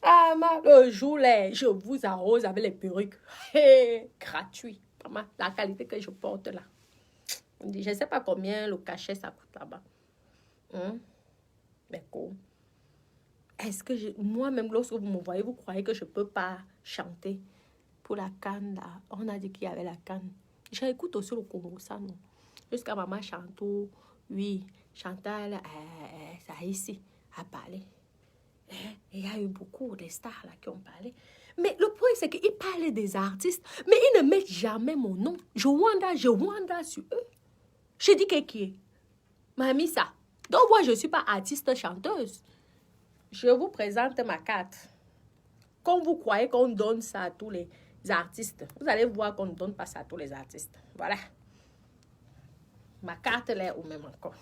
Ah, le jour là, je vous arrose avec les perruques. Hey, gratuit. Vraiment, la qualité que je porte là. Je ne sais pas combien le cachet ça coûte là-bas. Mais quoi? Est-ce que moi-même, lorsque vous me voyez, vous croyez que je ne peux pas chanter pour la canne là? On a dit qu'il y avait la canne. J'écoute aussi le Congo, ça non. Jusqu'à maman Chantou, oui, Chantal, ça ici, a parlé. Il y a eu beaucoup de stars là qui ont parlé. Mais le point, c'est qu'ils parlent des artistes, mais ils ne mettent jamais mon nom. Je wanda sur eux. Je dis qui est. Mamie, ça. Donc, moi, je ne suis pas artiste chanteuse. Je vous présente ma carte. Quand vous croyez qu'on donne ça à tous les artistes, vous allez voir qu'on ne donne pas ça à tous les artistes. Voilà. Ma carte, elle est où même encore.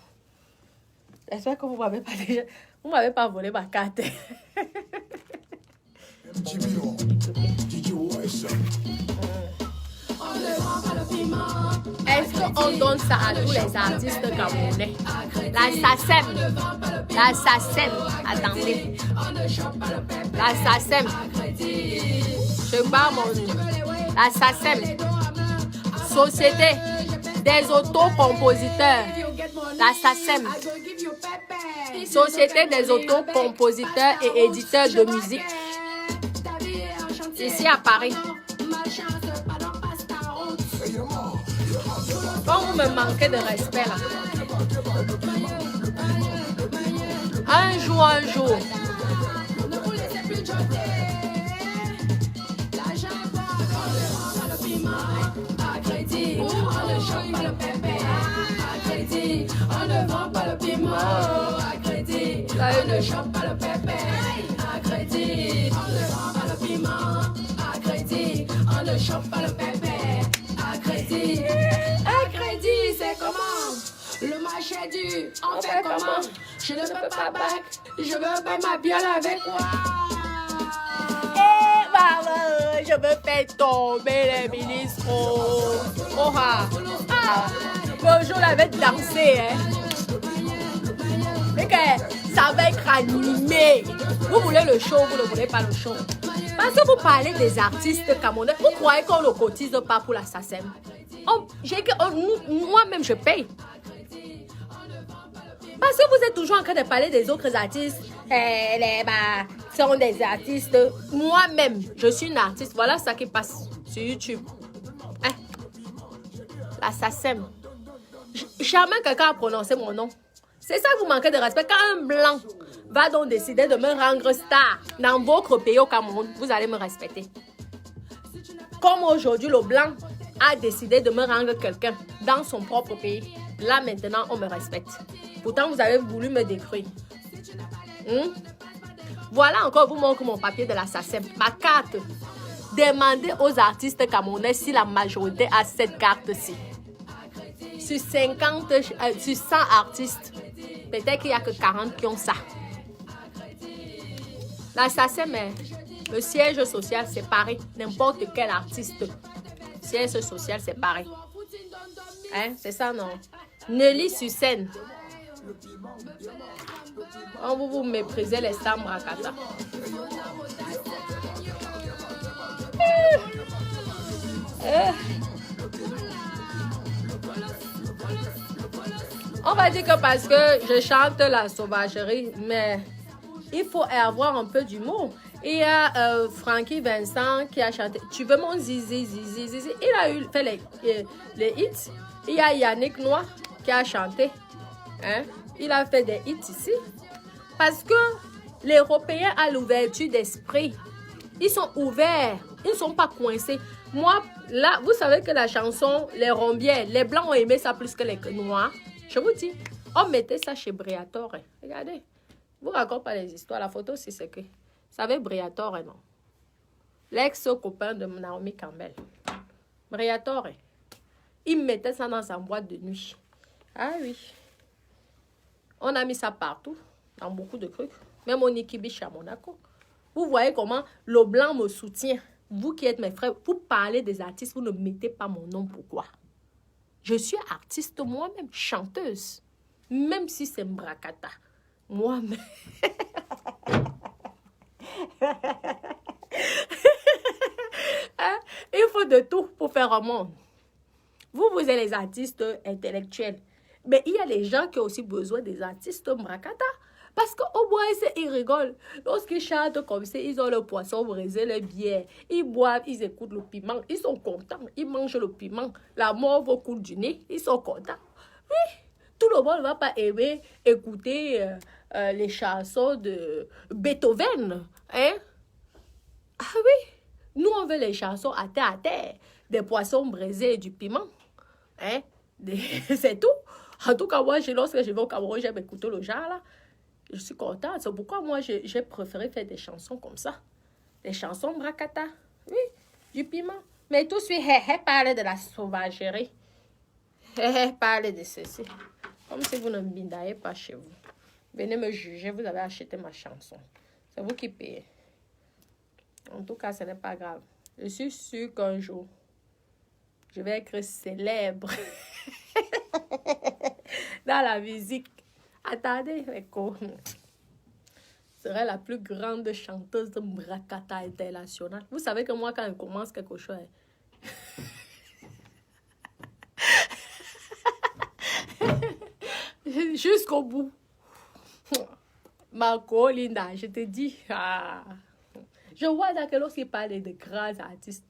J'espère que vous m'avez pas déjà... Vous m'avez pas volé ma carte. Est-ce qu'on donne ça à tous les artistes camerounais? La SACEM. Attendez. La SACEM. Je parle mon nom. La SACEM. Société des autocompositeurs. La SACEM. Société des autocompositeurs et éditeurs de musique. Ici à Paris. Quand vous me manquez de respect là. Un jour. On ne vend pas le piment à crédit. On ne chope pas le pépé à crédit. On ne vend pas le piment à crédit. On ne chope pas le pépé à crédit. À crédit, c'est comment? Le marché du, on fait comment? Je ne veux pas bac, je veux pas ma biole avec moi. Eh, maman, je veux faire tomber les ministres. Oh, ah. Bonjour, la va danser, hein. Mais que ça va être animé. Vous voulez le show, vous ne voulez pas le show. Parce que vous parlez des artistes camerounais, vous croyez qu'on ne cotise pas pour la SACEM? Moi-même, je paye. Parce que vous êtes toujours en train de parler des autres artistes. Sont des artistes. Moi-même, je suis une artiste. Voilà ça qui passe sur YouTube. Hein? La SACEM. Jamais quelqu'un a prononcé mon nom. C'est ça que vous manquez de respect. Quand un blanc va donc décider de me rendre star dans votre pays au Cameroun, vous allez me respecter. Comme aujourd'hui, le blanc a décidé de me rendre quelqu'un dans son propre pays. Là, maintenant, on me respecte. Pourtant, vous avez voulu me détruire. Voilà encore, vous montre mon papier de la SACEM. Ma carte. Demandez aux artistes camerounais si la majorité a cette carte-ci. Sur 100 artistes, peut-être qu'il n'y a que 40 qui ont ça. La SACEM, le siège social séparé. N'importe quel artiste. Siège social séparé. Hein? C'est ça, non? Nelly sur scène. Vous méprisez les Sam Rakata. On va dire que parce que je chante la sauvagerie, mais il faut avoir un peu d'humour. Il y a Frankie Vincent qui a chanté Tu veux mon zizi, zizi, zizi. Il a fait les hits. Il y a Yannick Noir qui a chanté. Hein? Il a fait des hits ici. Parce que les Européens ont l'ouverture d'esprit. Ils sont ouverts. Ils ne sont pas coincés. Moi, là, vous savez que la chanson Les Rombières, les Blancs ont aimé ça plus que les Noirs. Je vous dis, on mettait ça chez Briatore. Regardez. Vous racontez pas les histoires. La photo, c'est ce que... Vous savez, Briatore, non? L'ex-copain de Naomi Campbell. Briatore. Il mettait ça dans sa boîte de nuit. Ah oui. On a mis ça partout. Dans beaucoup de trucs. Même au Nikibiche à Monaco. Vous voyez comment le blanc me soutient. Vous qui êtes mes frères, vous parlez des artistes, vous ne mettez pas mon nom. Pourquoi? Je suis artiste moi-même, chanteuse. Même si c'est Mbrakata. Moi-même. Hein? Il faut de tout pour faire un monde. Vous êtes les artistes intellectuels. Mais il y a les gens qui ont aussi besoin des artistes Mbrakata. Parce qu'au bois, ils rigolent. Lorsqu'ils chantent comme ça, ils ont le poisson braisé, le bière. Ils boivent, ils écoutent le piment. Ils sont contents. Ils mangent le piment. La mort au cours du nez. Ils sont contents. Oui, tout le monde ne va pas aimer écouter les chansons de Beethoven. Hein? Ah oui, nous on veut les chansons à terre. Des poissons braisés et du piment. Hein? C'est tout. En tout cas, moi, lorsque je vais au Cameroun, j'aime écouter le genre là. Je suis contente. C'est pourquoi moi, j'ai préféré faire des chansons comme ça. Des chansons Mbrakata. Oui, du piment. Mais tout de suite, parle de la sauvagerie. Parle de ceci. Comme si vous ne m'indaillez pas chez vous. Venez me juger, vous avez acheté ma chanson. C'est vous qui payez. En tout cas, ce n'est pas grave. Je suis sûre qu'un jour, je vais être célèbre dans la musique. Attendez, Eko. Je serai la plus grande chanteuse de Mbrakata internationale. Vous savez que moi, quand je commence quelque chose, jusqu'au bout. Marco, Linda, je te dis, je vois dans que lorsqu'il parle de grands artistes,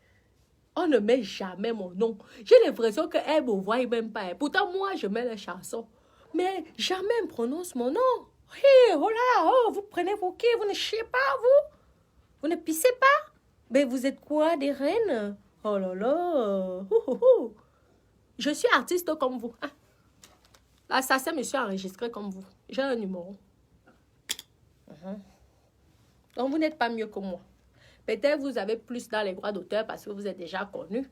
on ne met jamais mon nom. J'ai l'impression qu'elle ne me voit même pas. Pourtant, moi, je mets les chansons. Mais jamais elle prononce mon nom. Hey, oh là, oh, vous prenez vos quais, vous ne chiez pas, vous? Vous ne pissez pas? Mais vous êtes quoi, des reines? Oh là là. Je suis artiste comme vous. Hein? Là, ça me suis enregistré comme vous. J'ai un numéro. Donc, vous n'êtes pas mieux que moi. Peut-être vous avez plus dans les droits d'auteur parce que vous êtes déjà connu.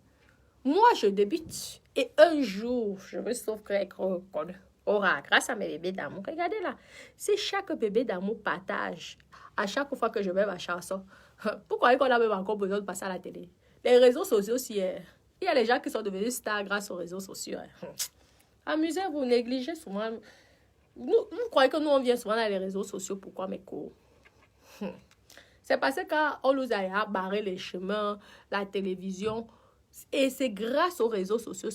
Moi, je débute. Et un jour, je me sauverai être reconnu. Grâce à mes bébés d'amour. Regardez là. Si chaque bébé d'amour partage à chaque fois que je mets ma chanson, pourquoi qu'on a même encore besoin de passer à la télé? Les réseaux sociaux, il y a les gens qui sont devenus stars grâce aux réseaux sociaux. Amusez-vous, négligez souvent. Vous croyez que nous, on vient souvent dans les réseaux sociaux. Pourquoi, mes cours? C'est parce qu'on nous a barré les chemins, la télévision. Et c'est grâce aux réseaux sociaux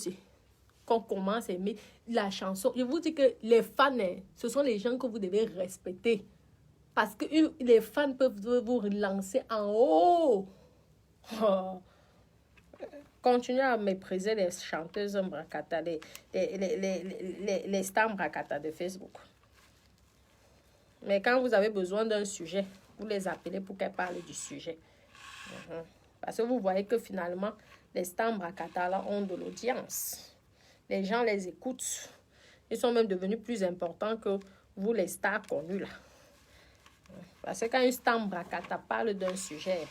qu'on commence à aimer la chanson. Je vous dis que les fans, ce sont les gens que vous devez respecter. Parce que les fans peuvent vous relancer en haut. Oh. Continuez à mépriser les chanteuses Mbrakata, les stars Mbrakata de Facebook. Mais quand vous avez besoin d'un sujet, vous les appelez pour qu'elles parlent du sujet. Parce que vous voyez que finalement, les stars Mbrakata là ont de l'audience. Les gens les écoutent. Ils sont même devenus plus importants que vous, les stars connues là. Parce que quand une star Mbrakata parle d'un sujet,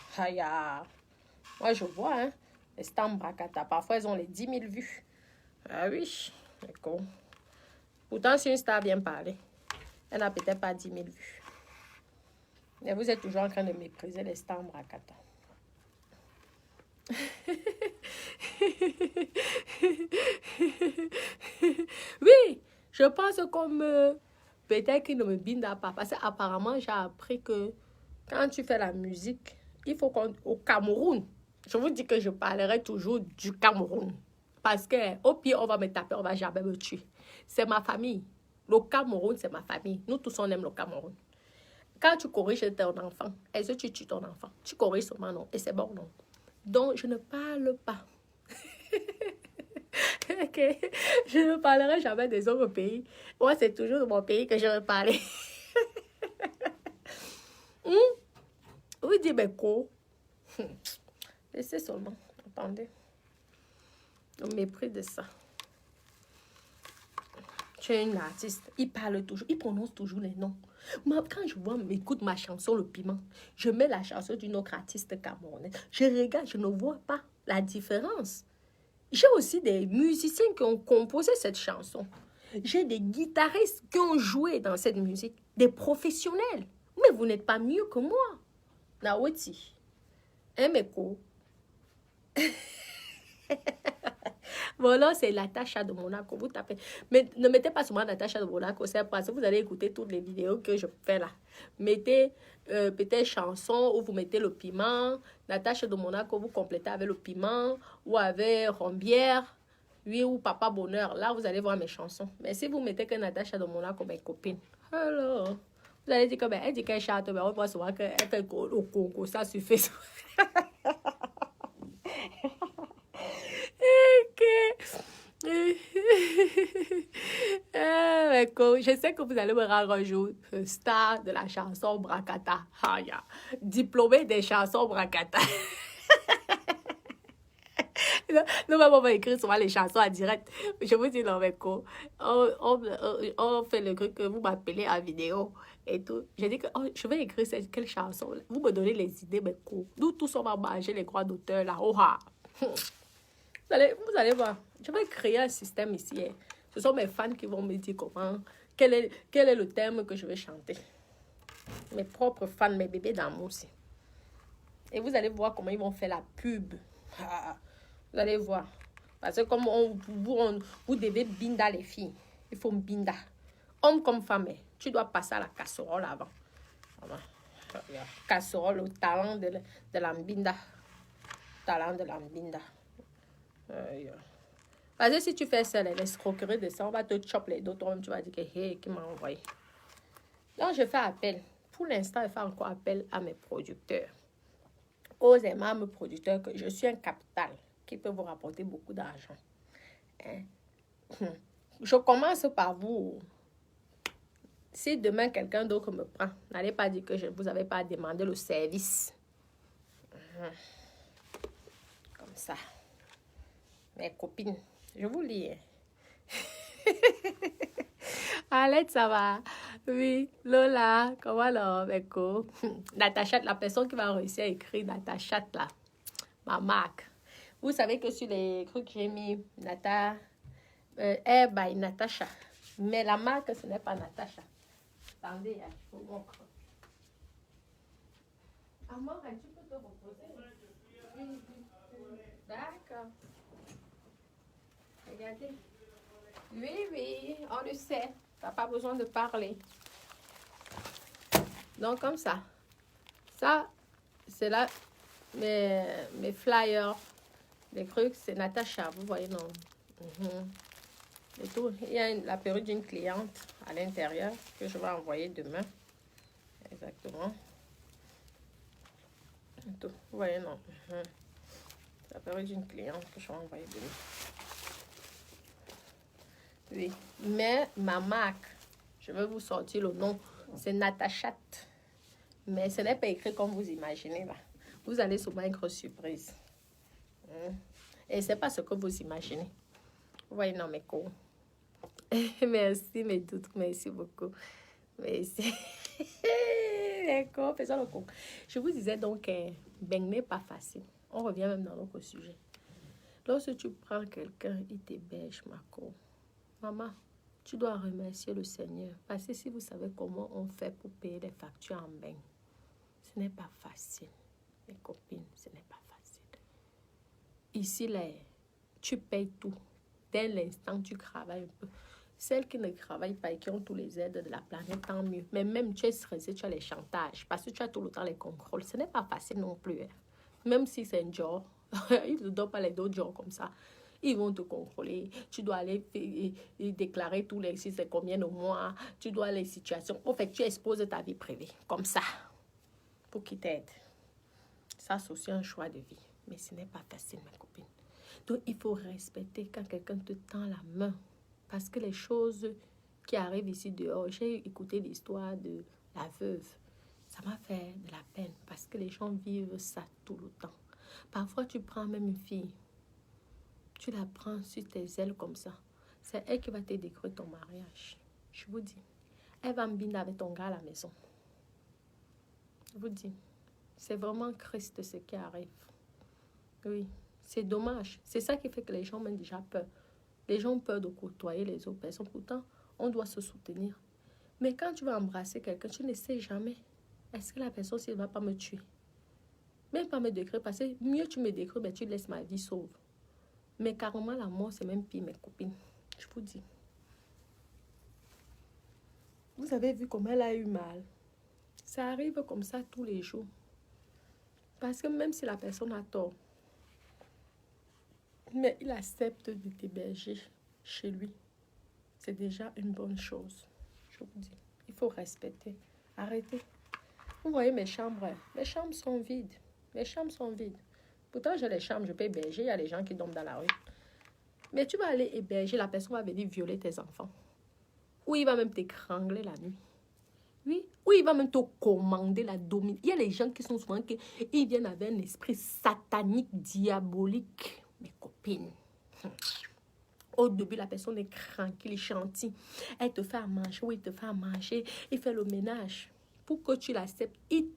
moi je vois, hein, les stars Mbrakata, parfois elles ont les 10 000 vues. Ah oui, d'accord. Pourtant, si une star vient parler, elle n'a peut-être pas 10 000 vues. Mais vous êtes toujours en train de mépriser les stars Mbrakata. Oui, je pense comme peut-être qu'il ne me binda pas. Parce qu'apparemment, j'ai appris que quand tu fais la musique, il faut qu'au Cameroun, je vous dis que je parlerai toujours du Cameroun. Parce qu'au pire, on va me taper, on ne va jamais me tuer. C'est ma famille. Le Cameroun, c'est ma famille. Nous tous, on aime le Cameroun. Quand tu corriges ton enfant, est-ce que tu tues ton enfant? Tu corriges seulement non. Et c'est bon, non. Donc, je ne parle pas. Okay. Je ne parlerai jamais des autres pays. Moi, c'est toujours de mon pays que je vais parler. Vous dites, mais quoi? Laissez seulement. Attendez. Au mépris de ça. Tu es une artiste. Il parle toujours. Il prononce toujours les noms. Moi, quand je vois, écoute ma chanson, Le Piment, je mets la chanson d'une autre artiste camerounaise. Je regarde, je ne vois pas la différence. J'ai aussi des musiciens qui ont composé cette chanson. J'ai des guitaristes qui ont joué dans cette musique. Des professionnels. Mais vous n'êtes pas mieux que moi. Naweti. Hein, Meko? Voilà, c'est Natacha de Monaco. Vous tapez. Mais ne mettez pas seulement Natacha de Monaco. C'est parce que vous allez écouter toutes les vidéos que je fais là. Mettez peut-être chanson ou vous mettez Le Piment. Natacha de Monaco, vous complétez avec Le Piment ou avec Rombière. Oui, ou Papa Bonheur. Là, vous allez voir mes chansons. Mais si vous mettez que Natacha de Monaco, mes copines. Alors, vous allez dire que elle dit qu'elle chante. Mais on voit souvent qu'elle fait le concours. Ça suffit. Je sais que vous allez me rendre un jour star de la chanson Brakata. Diplômé des chansons Brakata. Nous, on va écrire souvent les chansons en direct. Je vous dis, non, mais quoi. On fait le truc que vous m'appelez en vidéo et tout. J'ai dit que je vais écrire quelle chanson. Vous me donnez les idées, mais quoi. Nous tous, on va manger les droits d'auteur là. Vous allez voir. Je vais créer un système ici. Ce sont mes fans qui vont me dire comment, quel est le thème que je vais chanter. Mes propres fans, mes bébés d'amour aussi. Et vous allez voir comment ils vont faire la pub. Vous allez voir. Parce que comme vous devez binda les filles. Il faut binda. Homme comme femme, tu dois passer à la casserole avant. Casserole, le talent de la binda. Talent de la binda. Parce que si tu fais ça, l'escroquerie de ça, on va te choper les dos, toi-même tu vas dire que hey, qui m'a envoyé. Donc je fais appel. Pour l'instant, je fais encore appel à mes producteurs. Aux aimables producteurs, que je suis un capital qui peut vous rapporter beaucoup d'argent. Hein? Je commence par vous. Si demain quelqu'un d'autre me prend, n'allez pas dire que vous n'avez pas demandé le service. Comme ça. Mes copines, je vous lis. Alette, ça va? Oui, Lola, comment alors, Beko? Natacha, la personne qui va réussir à écrire Natacha, là, ma marque. Vous savez que sur les trucs, j'ai mis Air by Natacha. Mais la marque, ce n'est pas Natacha. Attendez, je vous montre. Amor, tu peux te reposer? Oui. D'accord. Regardez. Oui, on le sait. Tu n'as pas besoin de parler. Donc, comme ça. Ça, c'est là mes flyers. Les trucs, c'est Natacha. Vous voyez, non? Et tout. Il y a la perruque d'une cliente à l'intérieur que je vais envoyer demain. Exactement. Et tout. Vous voyez, non? La perruque d'une cliente que je vais envoyer demain. Oui. Mais ma marque, je vais vous sortir le nom. C'est Natachat. Mais ce n'est pas écrit comme vous imaginez là. Vous allez souvent être surprise. Et ce n'est pas ce que vous imaginez. Vous voyez, non, mes cours. Merci, mes doutes. Merci beaucoup. Merci. D'accord, faisons le cours. Je vous disais donc, ben n'est pas facile. On revient même dans notre sujet. Lorsque tu prends quelqu'un, il t'héberge, ma cour. Maman, tu dois remercier le Seigneur. Parce que si vous savez comment on fait pour payer les factures en bain, ce n'est pas facile. Mes copines, ce n'est pas facile. Ici, là, tu payes tout. Dès l'instant, tu travailles un peu. Celles qui ne travaillent pas et qui ont tous les aides de la planète, tant mieux. Mais même tu es stressé, tu as les chantages. Parce que tu as tout le temps les contrôles. Ce n'est pas facile non plus. Hein. Même si c'est un job, ils ne donnent pas les d'autres jobs comme ça. Ils vont te contrôler. Tu dois aller déclarer tous les si c'est combien de mois. Tu dois les situations. En fait, tu exposes ta vie privée. Comme ça. Pour qu'ils t'aident. Ça, c'est aussi un choix de vie. Mais ce n'est pas facile, ma copine. Donc, il faut respecter quand quelqu'un te tend la main. Parce que les choses qui arrivent ici dehors, j'ai écouté l'histoire de la veuve. Ça m'a fait de la peine parce que les gens vivent ça tout le temps. Parfois, tu prends même une fille. Tu la prends sur tes ailes comme ça. C'est elle qui va te détruire ton mariage. Je vous dis. Elle va me binder avec ton gars à la maison. Je vous dis. C'est vraiment Christ ce qui arrive. Oui, c'est dommage. C'est ça qui fait que les gens ont déjà peur. Les gens ont peur de côtoyer les autres personnes. Pourtant, on doit se soutenir. Mais quand tu vas embrasser quelqu'un, tu ne sais jamais. Est-ce que la personne, s'il ne va pas me tuer? Même pas me décrire. Parce que mieux tu me décris, ben, tu laisses ma vie sauve. Mais carrément, la mort, c'est même pire, mes copines. Je vous dis. Vous avez vu comment elle a eu mal. Ça arrive comme ça tous les jours. Parce que même si la personne a tort, mais il accepte de t'héberger chez lui. C'est déjà une bonne chose. Je vous dis. Il faut respecter. Arrêtez. Vous voyez mes chambres sont vides. Mes chambres sont vides. Pourtant, j'ai les chambres, je peux héberger. Il y a les gens qui dorment dans la rue. Mais tu vas aller héberger, la personne va venir violer tes enfants. Ou il va même t'étrangler la nuit. Oui. Ou il va même te commander la dominer. Il y a les gens qui sont souvent, ils viennent avec un esprit satanique, diabolique. Mes copines. Au début, la personne est tranquille, gentille. Elle te fait à manger, oui, il te fait à manger. Il fait le ménage. Pour que tu l'acceptes, il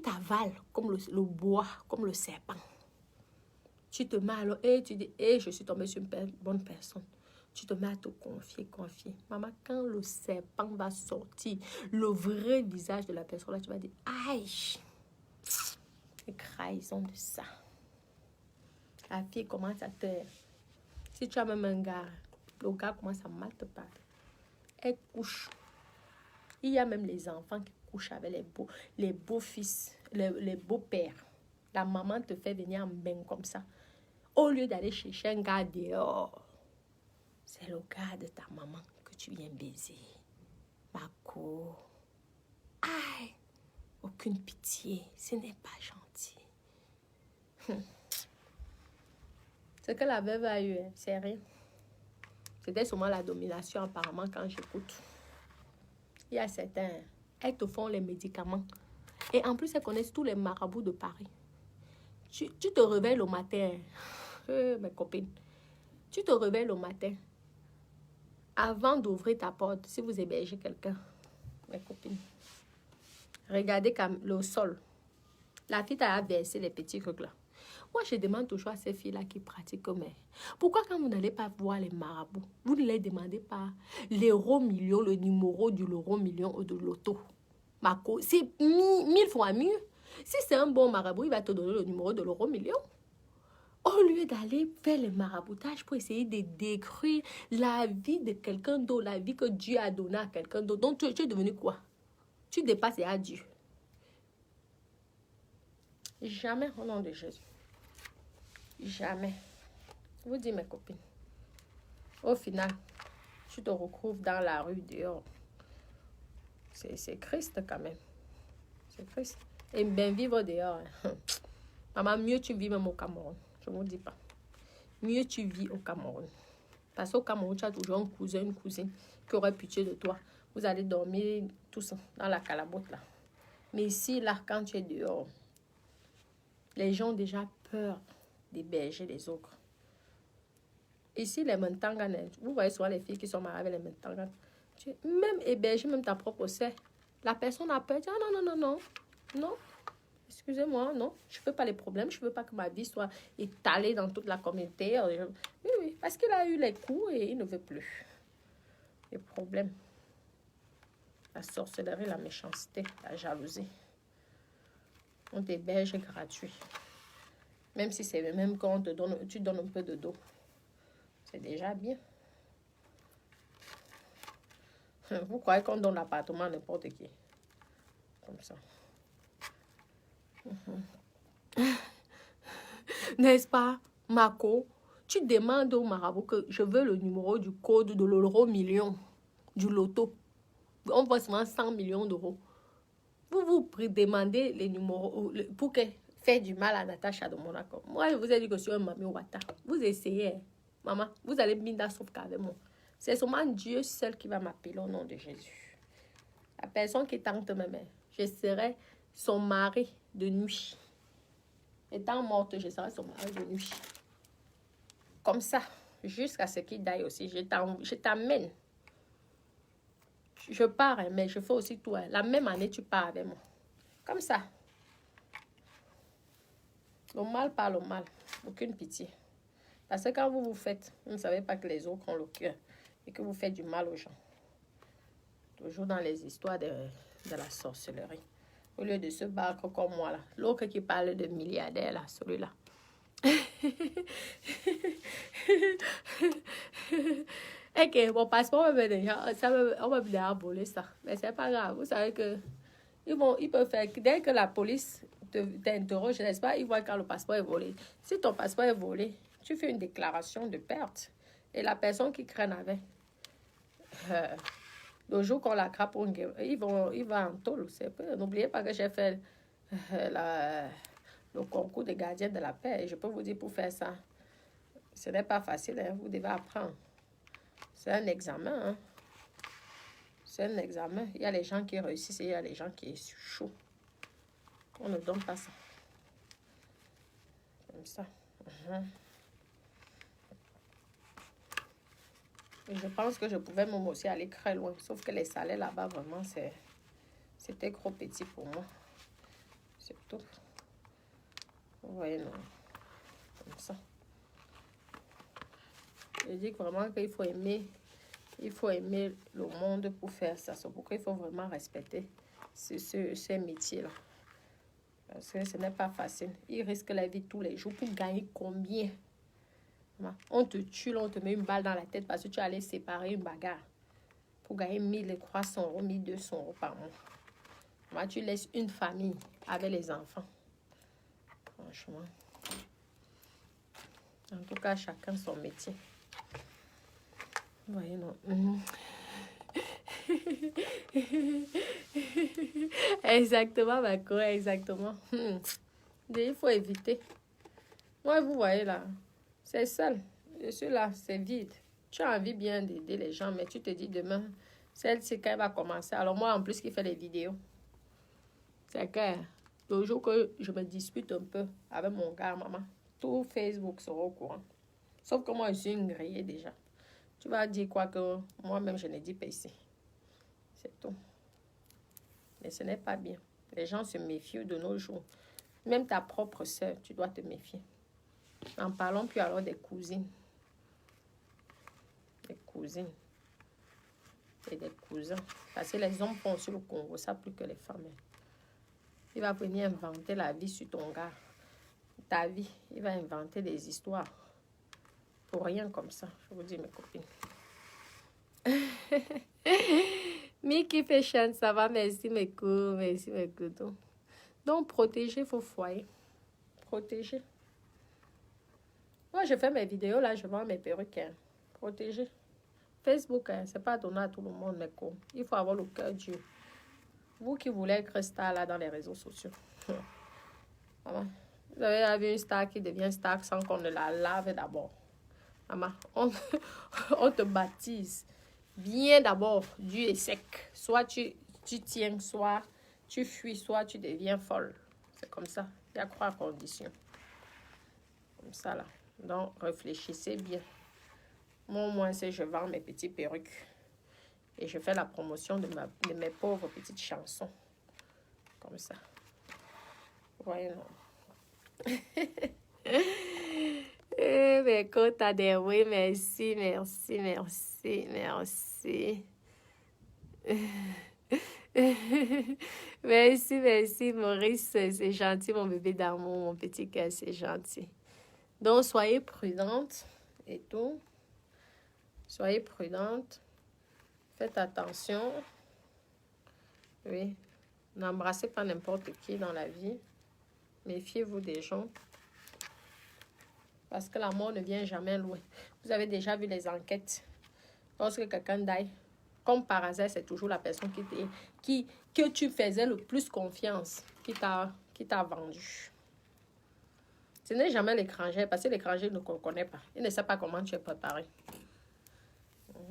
t'avale comme le bois, comme le serpent. Tu te mets alors, et tu dis, je suis tombée sur une bonne personne. Tu te mets à te confier. Maman, quand le serpent va sortir, le vrai visage de la personne, là, tu vas dire, aïe, trahison de ça. La fille commence à te... Si tu as même un gars, le gars commence à mal te parler. Elle couche. Il y a même les enfants qui couchent avec les beaux-fils, les beaux-pères. La maman te fait venir en bain comme ça. Au lieu d'aller chercher un gars dehors, c'est le gars de ta maman que tu viens baiser. Ma cour. Aïe, aucune pitié. Ce n'est pas gentil. Ce que la veuve a eu, c'est rien. C'était seulement la domination apparemment quand j'écoute. Il y a certains, elles te font les médicaments. Et en plus, elles connaissent tous les marabouts de Paris. Tu te réveilles le matin. Mes copines. Tu te réveilles le matin. Avant d'ouvrir ta porte, si vous hébergez quelqu'un, mes copines, regardez comme le sol. La fille t'a versé les petits trucs là. Moi, je demande toujours à ces filles-là qui pratiquent, mais pourquoi quand vous n'allez pas voir les marabouts, vous ne les demandez pas l'euro million, le numéro du l'euro million ou de l'auto? C'est 1000 fois mieux. Si c'est un bon marabout, il va te donner le numéro de l'euro million. Au lieu d'aller faire le maraboutage pour essayer de détruire la vie de quelqu'un d'autre, la vie que Dieu a donnée à quelqu'un d'autre. Donc, tu es devenu quoi? Tu dépasses à Dieu. Jamais au nom de Jésus. Jamais. Je vous dis, mes copines. Au final, tu te retrouves dans la rue dehors. C'est Christ quand même. C'est Christ. Et bien vivre dehors. Maman, mieux tu vis même au Cameroun. Je ne vous dis pas. Mieux tu vis au Cameroun. Parce qu'au Cameroun, tu as toujours un cousin, une cousine qui aurait pitié de toi. Vous allez dormir tous dans la calabote là. Mais ici, là, quand tu es dehors, les gens ont déjà peur d'héberger les autres. Ici, les Mentanganes, vous voyez souvent les filles qui sont mariées avec les Mentanganes. Même héberger même ta propre sœur, la personne a peur. Ah non, non, non, non. Non. Excusez-moi, non. Je ne veux pas les problèmes. Je ne veux pas que ma vie soit étalée dans toute la communauté. Oui, oui. Parce qu'il a eu les coups et il ne veut plus. Les problèmes. La sorcellerie, la méchanceté, la jalousie. On t'héberge gratuit. Même si c'est même quand tu donnes un peu de dos. C'est déjà bien. Vous croyez qu'on donne l'appartement à n'importe qui? Comme ça. N'est-ce pas, Marco? Tu demandes au marabout que je veux le numéro du code de l'euro million, du loto. On voit souvent 100 millions d'euros. Vous demandez les numéros pour que faire du mal à Natacha de Monaco. Moi, je vous ai dit que je suis un Mami Wata. Vous essayez, maman. Vous allez binda sauf qu'avec moi. C'est seulement Dieu seul qui va m'appeler au nom de Jésus. La personne qui tente ma mère, je serai son mari de nuit. Étant morte, je serai son mari de nuit. Comme ça, jusqu'à ce qu'il aille aussi. Je t'amène. Je pars, mais je fais aussi tout. La même année, tu pars avec moi. Comme ça. Le mal par le mal. Aucune pitié. Parce que quand vous faites, vous ne savez pas que les autres ont le cœur. Et que vous faites du mal aux gens. Toujours dans les histoires de la sorcellerie. Au lieu de se battre comme moi là. L'autre qui parle de milliardaire là, celui-là. Ok, mon passeport on va déjà voler ça. Mais c'est pas grave. Vous savez que ils peuvent faire, dès que la police t'interroge, n'est-ce pas, ils voient quand le passeport est volé. Si ton passeport est volé, tu fais une déclaration de perte. Et la personne qui craint avec, le jour qu'on la crape, il va en tôle. N'oubliez pas que j'ai fait le concours des gardiens de la paix. Et je peux vous dire, pour faire ça, ce n'est pas facile. Hein, vous devez apprendre. C'est un examen. Hein. C'est un examen. Il y a les gens qui réussissent et il y a les gens qui sont chauds. On ne donne pas ça. Comme ça. Et je pense que je pouvais même aussi aller très loin. Sauf que les salaires là-bas, vraiment, c'était trop petit pour moi. C'est tout. Vous voyez, non. Comme ça. Je dis vraiment qu'il faut aimer. Il faut aimer le monde pour faire ça. C'est pourquoi il faut vraiment respecter ces métiers-là. Parce que ce n'est pas facile. Ils risquent la vie tous les jours pour gagner combien? On te tue, on te met une balle dans la tête parce que tu allais séparer une bagarre. Pour gagner 1300 euros, 1200 euros par mois. Tu laisses une famille avec les enfants. Franchement. En tout cas, chacun son métier. Vous voyez, non? Exactement, ma cour, exactement. Il faut éviter. Moi, vous voyez là, c'est seul. Je suis là, c'est vide. Tu as envie bien d'aider les gens, mais tu te dis demain, celle-ci, quand elle va commencer. Alors moi, en plus, qui fait les vidéos, c'est que le jour que je me dispute un peu avec mon gars, maman, tout Facebook sera au courant. Sauf que moi, je suis une grillée déjà. Tu vas dire quoi que moi-même, je ne dis pas ici. C'est tout. Mais ce n'est pas bien. Les gens se méfient de nos jours. Même ta propre sœur, tu dois te méfier. En parlons plus alors des cousines. Des cousines. Et des cousins. Parce que les hommes font sur le Congo ça plus que les femmes. Il va venir inventer la vie sur ton gars. ta vie. Il va inventer des histoires. Pour rien comme ça, je vous dis, mes copines. Mickey Fashion, ça va, merci mes coups, merci mes coups. Donc, protégez vos foyers. Protégez. Moi, je fais mes vidéos, là, je vends mes perruques. Hein. Protégez. Facebook, hein, c'est pas donné à tout le monde, mes coups. Il faut avoir le cœur dur. Vous qui voulez être star, là, dans les réseaux sociaux. Maman, vous avez vu une star qui devient star sans qu'on ne la lave d'abord. Maman, on te baptise. Bien d'abord, Dieu est sec. Soit tu tiens, soit tu fuis, soit tu deviens folle. C'est comme ça. Il y a trois conditions. Comme ça, là. Donc, réfléchissez bien. Moi, c'est je vends mes petites perruques. Et je fais la promotion de mes pauvres petites chansons. Comme ça. Voyez, non. Mais quand t'as des oui, merci, merci, merci, merci. Merci, Maurice, c'est gentil, mon bébé d'amour, mon petit cœur, c'est gentil. Donc, soyez prudente et tout. Soyez prudente. Faites attention. Oui. N'embrassez pas n'importe qui dans la vie. Méfiez-vous des gens. Parce que la mort ne vient jamais loin. Vous avez déjà vu les enquêtes. Lorsque quelqu'un die, comme par hasard, c'est toujours la personne que tu faisais le plus confiance, qui t'a vendu. Ce n'est jamais l'étranger, parce que l'étranger ne te connaît pas. Il ne sait pas comment tu es préparé.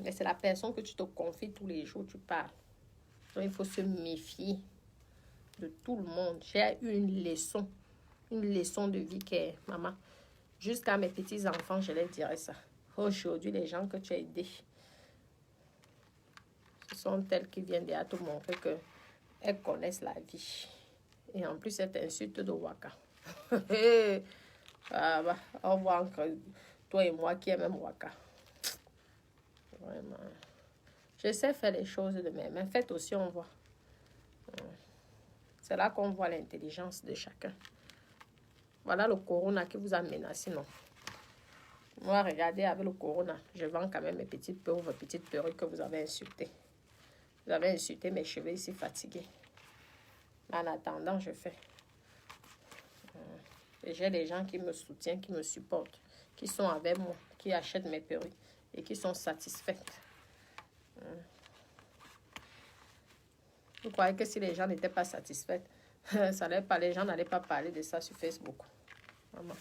Mais c'est la personne que tu te confies tous les jours, tu parles. Donc, il faut se méfier de tout le monde. J'ai eu une leçon de vie qui est, maman, jusqu'à mes petits-enfants, je leur dirais ça. Aujourd'hui, les gens que tu as aidés, ce sont elles qui viennent déjà te montrer qu'elles connaissent la vie. Et en plus, cette insulte de Waka. Ah bah, au revoir entre toi et moi qui aimons Waka. Vraiment. Je sais faire les choses de mes mains. Faites aussi, on voit. C'est là qu'on voit l'intelligence de chacun. Voilà le corona qui vous a menacé, non? Moi, regardez, avec le corona, je vends quand même mes petites perruques que vous avez insultées. Vous avez insulté mes cheveux ici fatigués. En attendant, je fais. Et j'ai des gens qui me soutiennent, qui me supportent, qui sont avec moi, qui achètent mes perruques et qui sont satisfaits. Vous croyez que si les gens n'étaient pas satisfaits, les gens n'allaient pas parler de ça sur Facebook? Maman.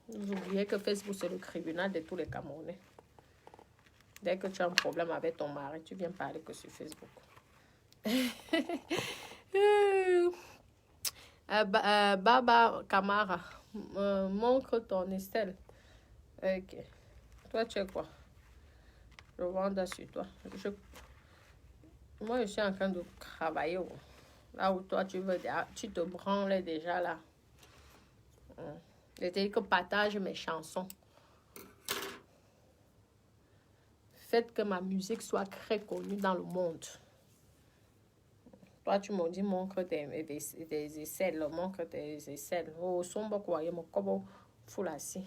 Vous oubliez que Facebook, c'est le tribunal de tous les Camerounais. Dès que tu as un problème avec ton mari, tu viens parler que sur Facebook. Baba Camara, montre ton Estelle. Ok. Toi, tu es quoi? Je vends sur toi. Moi, je suis en train de travailler. Là où toi, tu te branles déjà là. Je te dis que partage mes chansons. Faites que ma musique soit très connue dans le monde. Toi, tu m'as dit, montre tes aisselles, montre tes aisselles. Oh, sombre quoi, il m'a comme foulassi.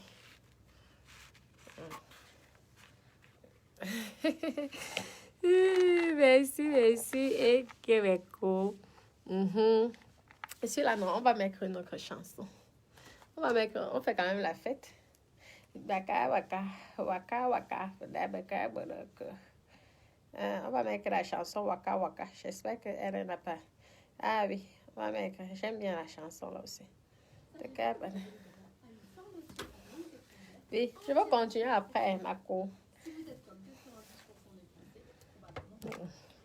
Merci, et Québécois. Et sur là, non, on va mettre une autre chanson. On fait quand même la fête. Waka, waka, waka, waka. On va mettre la chanson Waka Waka. J'espère qu'elle n'a pas. Ah oui, on va mettre. J'aime bien la chanson là aussi. Oui, je vais continuer après, ma co.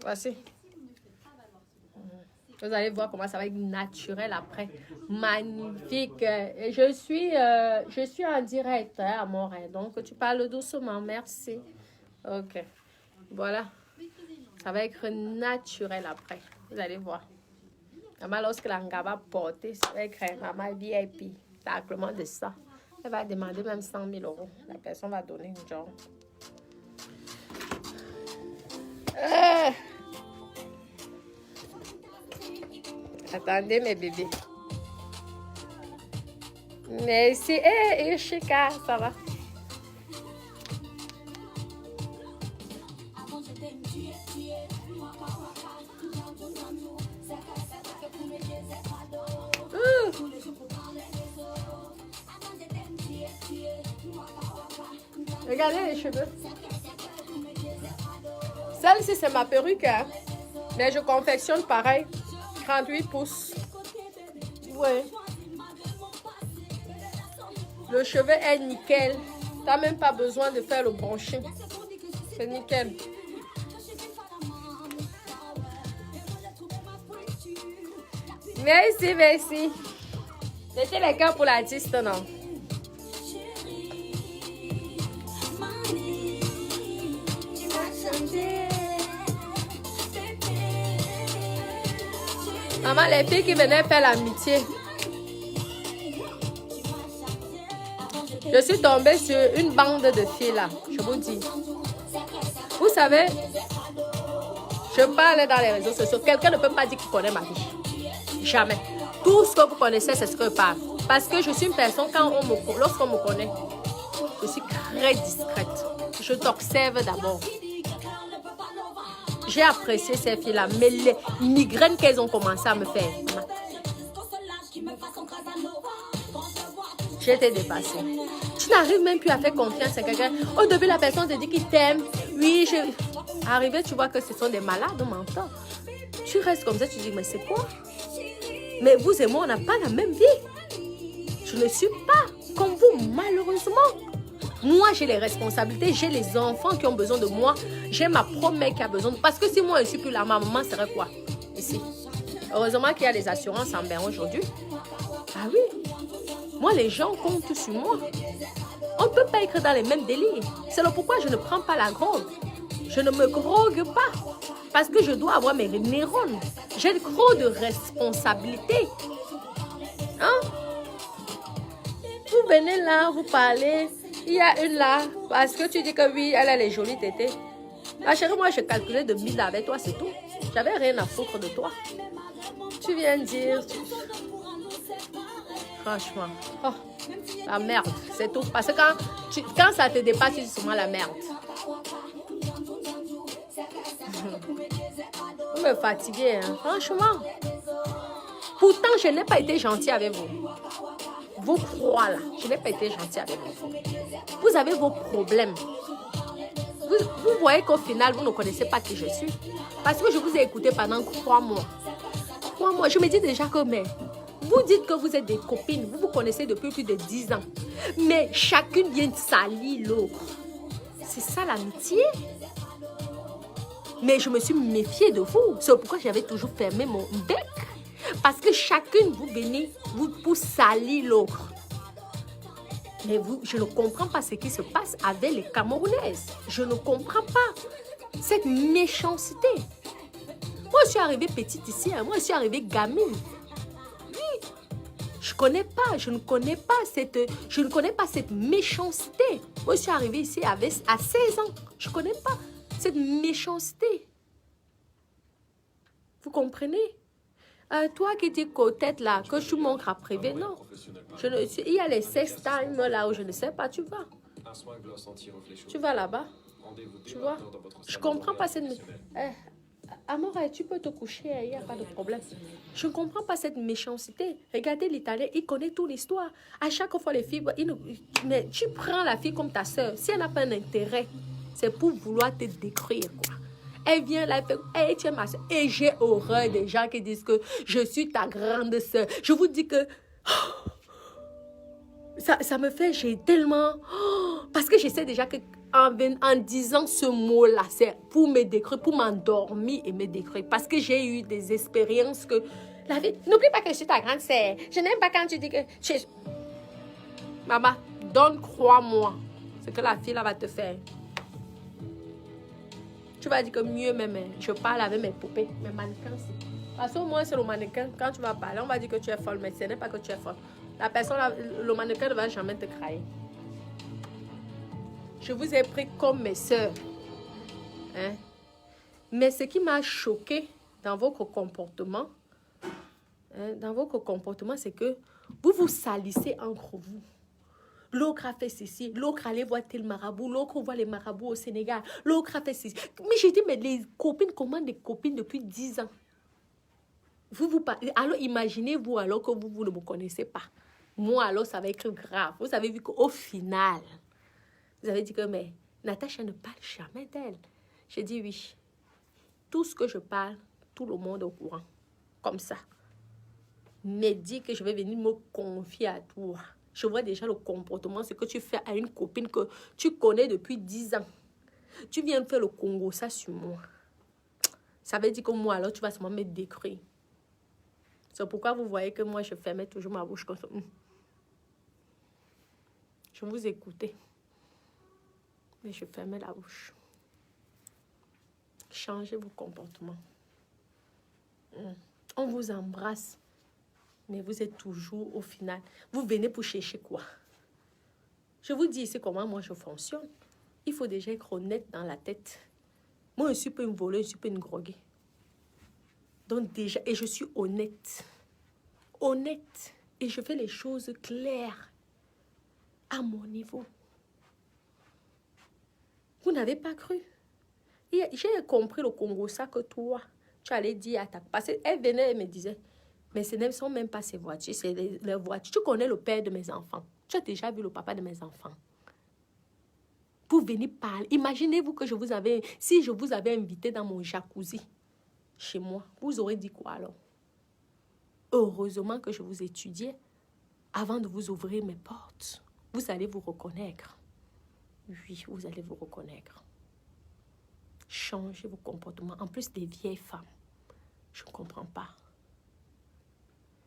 Voici. Vous allez voir comment ça va être naturel après. Magnifique. Et je suis en direct à Montréal. Donc, tu parles doucement. Merci. Ok. Voilà. Ça va être naturel après. Vous allez voir. Maman, lorsque l'anga va porter, ça va être maman VIP. Taclement de ça. Elle va demander même 100 000 €. La personne va donner une genre. Attendez mes bébés. Merci. Ishika, ça va? Regardez les cheveux. Celle-ci, c'est ma perruque. Hein? Mais je confectionne pareil. 38 pouces. Ouais. Le cheveu est nickel. Tu n'as même pas besoin de faire le branching. C'est nickel. Merci, merci. C'était le cas pour l'artiste, non? Maman, les filles qui venaient faire l'amitié. Je suis tombée sur une bande de filles là, je vous dis. Vous savez, je parle dans les réseaux sociaux. Quelqu'un ne peut pas dire qu'il connaît ma vie. Jamais. Tout ce que vous connaissez, c'est ce que je parle. Parce que je suis une personne, lorsqu'on me connaît, je suis très discrète. Je t'observe d'abord. J'ai apprécié ces filles-là, mais les migraines qu'elles ont commencé à me faire, j'ai été dépassée. Tu n'arrives même plus à faire confiance à quelqu'un. Au début, la personne te dit qu'il t'aime. Oui, arrivé, tu vois que ce sont des malades mentaux. Tu restes comme ça, tu dis, mais c'est quoi? Mais vous et moi, on n'a pas la même vie. Je ne suis pas comme vous, malheureusement. Moi, j'ai les responsabilités, j'ai les enfants qui ont besoin de moi. J'ai ma propre mère qui a besoin de... Parce que si moi, je ne suis plus là, ma maman serait quoi? Ici. Heureusement qu'il y a les assurances en bain aujourd'hui. Ah oui. Moi, les gens comptent sur moi. On ne peut pas être dans les mêmes délires. C'est pourquoi je ne prends pas la drogue. Je ne me drogue pas. Parce que je dois avoir mes neurones. J'ai trop de responsabilités. Hein? Vous venez là, vous parlez. Il y a une là. Parce que tu dis que oui, elle a les jolies tétés. Ma chérie, moi, je calculais de 1000 avec toi, c'est tout. J'avais rien à foutre de toi. Tu viens dire... Franchement. Oh, la merde, c'est tout. Parce que quand ça te dépasse, tu dis souvent la merde. Vous me fatiguez, hein? Franchement. Pourtant, je n'ai pas été gentille avec vous. Vous croyez là, je n'ai pas été gentille avec vous. Vous avez vos problèmes. Vous voyez qu'au final, vous ne connaissez pas qui je suis. Parce que je vous ai écouté pendant 3 mois. 3 mois, je me dis déjà que mais... Vous dites que vous êtes des copines, vous vous connaissez depuis plus de 10 ans. Mais chacune vient salir l'autre. C'est ça l'amitié? Mais je me suis méfiée de vous. C'est pourquoi j'avais toujours fermé mon bec. Parce que chacune, vous venez pour salir l'autre. Mais vous, je ne comprends pas ce qui se passe avec les Camerounaises. Je ne comprends pas cette méchanceté. Moi, je suis arrivée petite ici. Moi, je suis arrivée gamine. Je ne connais pas cette méchanceté. Moi, je suis arrivée ici à 16 ans. Je ne connais pas cette méchanceté. Vous comprenez? Toi qui dis qu'aux têtes là, que je montre à privé, non. Il y a les sex time là où je ne sais pas, tu vas. Tu vas là-bas. Tu vois? Je ne comprends pas cette... Amore, tu peux te coucher, il n'y a pas de problème. Je ne comprends pas cette méchanceté. Regardez l'Italien, il connaît toute l'histoire. À chaque fois, les filles, mais tu prends la fille comme ta soeur. Si elle n'a pas un intérêt, c'est pour vouloir te détruire, quoi. Elle vient là, elle fait, hey, tu es ma soeur. Et j'ai horreur des gens qui disent que je suis ta grande soeur. Je vous dis que... Ça me fait, j'ai tellement... parce que je sais déjà que en disant ce mot-là, c'est pour me décrire, pour m'endormir et me décrire. Parce que j'ai eu des expériences que... La vie, n'oublie pas que je suis ta grande sœur. Je n'aime pas quand tu dis que... Maman, crois-moi, ce que la fille là va te faire. Tu vas dire que mieux même, je parle avec mes poupées, mes mannequins. Parce qu'au moins, c'est le mannequin. Quand tu vas parler, on va dire que tu es folle, mais ce n'est pas que tu es folle. La personne, le mannequin ne va jamais te crailler. Je vous ai pris comme mes soeurs. Hein? Mais ce qui m'a choqué dans votre comportement, c'est que Vous vous salissez entre vous. L'autre a fait ceci, l'autre allait voir tel marabout, l'autre voit les marabouts au Sénégal, l'autre a fait ceci. Mais j'ai dit, mais les copines commandent des copines depuis 10 ans. Vous parlez. Alors imaginez-vous alors que vous ne me connaissez pas. Moi alors ça va être grave. Vous avez vu qu'au final, vous avez dit que mais Natacha ne parle jamais d'elle. J'ai dit oui. Tout ce que je parle, tout le monde est au courant. Comme ça. Mais dis que je vais venir me confier à toi. Je vois déjà le comportement, ce que tu fais à une copine que tu connais depuis 10 ans. Tu viens de faire le Congo, ça sur moi. Ça veut dire que moi, alors, tu vas seulement me décrire. C'est pourquoi vous voyez que moi, je fermais toujours ma bouche comme ça. Je vous écoutais. Mais je fermais la bouche. Changez vos comportements. On vous embrasse. Mais vous êtes toujours au final. Vous venez pour chercher quoi? Je vous dis ici comment moi je fonctionne. Il faut déjà être honnête dans la tête. Moi, je suis pas une voleuse, je suis pas une groguée. Donc déjà, et je suis honnête. Honnête. Et je fais les choses claires. À mon niveau. Vous n'avez pas cru. J'ai compris le Congo, ça que toi, tu allais dire à ta... Parce qu'elle venait et me disait, mais ce ne sont même pas ces voitures, c'est les voitures. Tu connais le père de mes enfants. Tu as déjà vu le papa de mes enfants. Pour venir parler. Imaginez-vous que si je vous avais invité dans mon jacuzzi, chez moi, vous aurez dit quoi alors? Heureusement que je vous étudiais avant de vous ouvrir mes portes. Vous allez vous reconnaître. Oui, vous allez vous reconnaître. Changez vos comportements. En plus des vieilles femmes. Je ne comprends pas.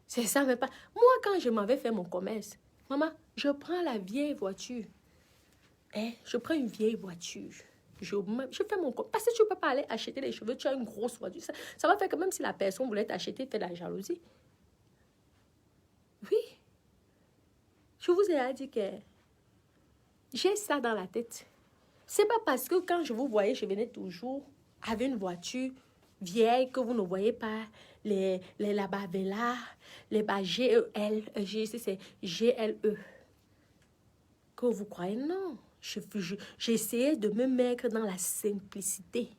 C'est ça, mais pas... Moi, quand je m'avais fait mon commerce, maman, je prends la vieille voiture. Je prends une vieille voiture. Je fais mon commerce. Parce que tu ne peux pas aller acheter les cheveux. Tu as une grosse voiture. Ça va faire que même si la personne voulait t'acheter, fait de la jalousie. Oui. Je vous ai dit que j'ai ça dans la tête. C'est pas parce que quand je vous voyais, je venais toujours avec une voiture vieille que vous ne voyez pas les Bavela, les GEL, c'est GLE. Que vous croyez, non. J'essayais de me mettre dans la simplicité.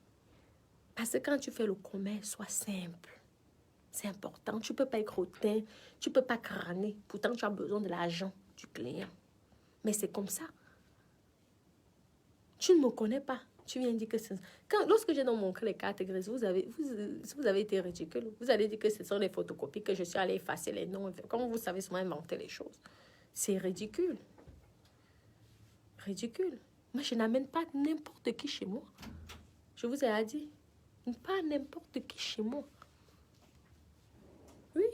Parce que quand tu fais le commerce, sois simple. C'est important. Tu ne peux pas être hautain, tu ne peux pas crâner. Pourtant, tu as besoin de l'argent du client. Mais c'est comme ça. Tu ne me connais pas. Tu viens dire que c'est... Lorsque j'ai montré les cartes grises, vous avez été ridicule. Vous allez dire que ce sont des photocopies, que je suis allée effacer les noms. Comme vous savez souvent inventer les choses. C'est ridicule. Ridicule. Moi, je n'amène pas n'importe qui chez moi. Je vous ai dit. Pas n'importe qui chez moi. Oui.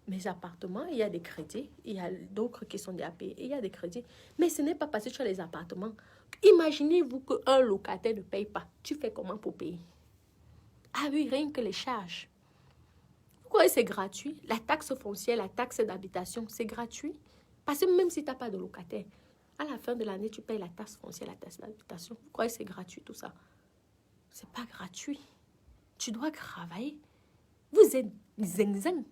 Mes appartements, il y a des crédits. Il y a d'autres qui sont déjà payés. Il y a des crédits. Mais ce n'est pas parce que tu as les appartements. Imaginez-vous qu'un locataire ne paye pas. Tu fais comment pour payer? Ah oui, rien que les charges. Vous croyez que c'est gratuit? La taxe foncière, la taxe d'habitation, c'est gratuit. Parce que même si tu n'as pas de locataire, à la fin de l'année, tu payes la taxe foncière, la taxe d'habitation. Vous croyez que c'est gratuit tout ça? C'est pas gratuit. Tu dois travailler. Vous êtes zing-zing.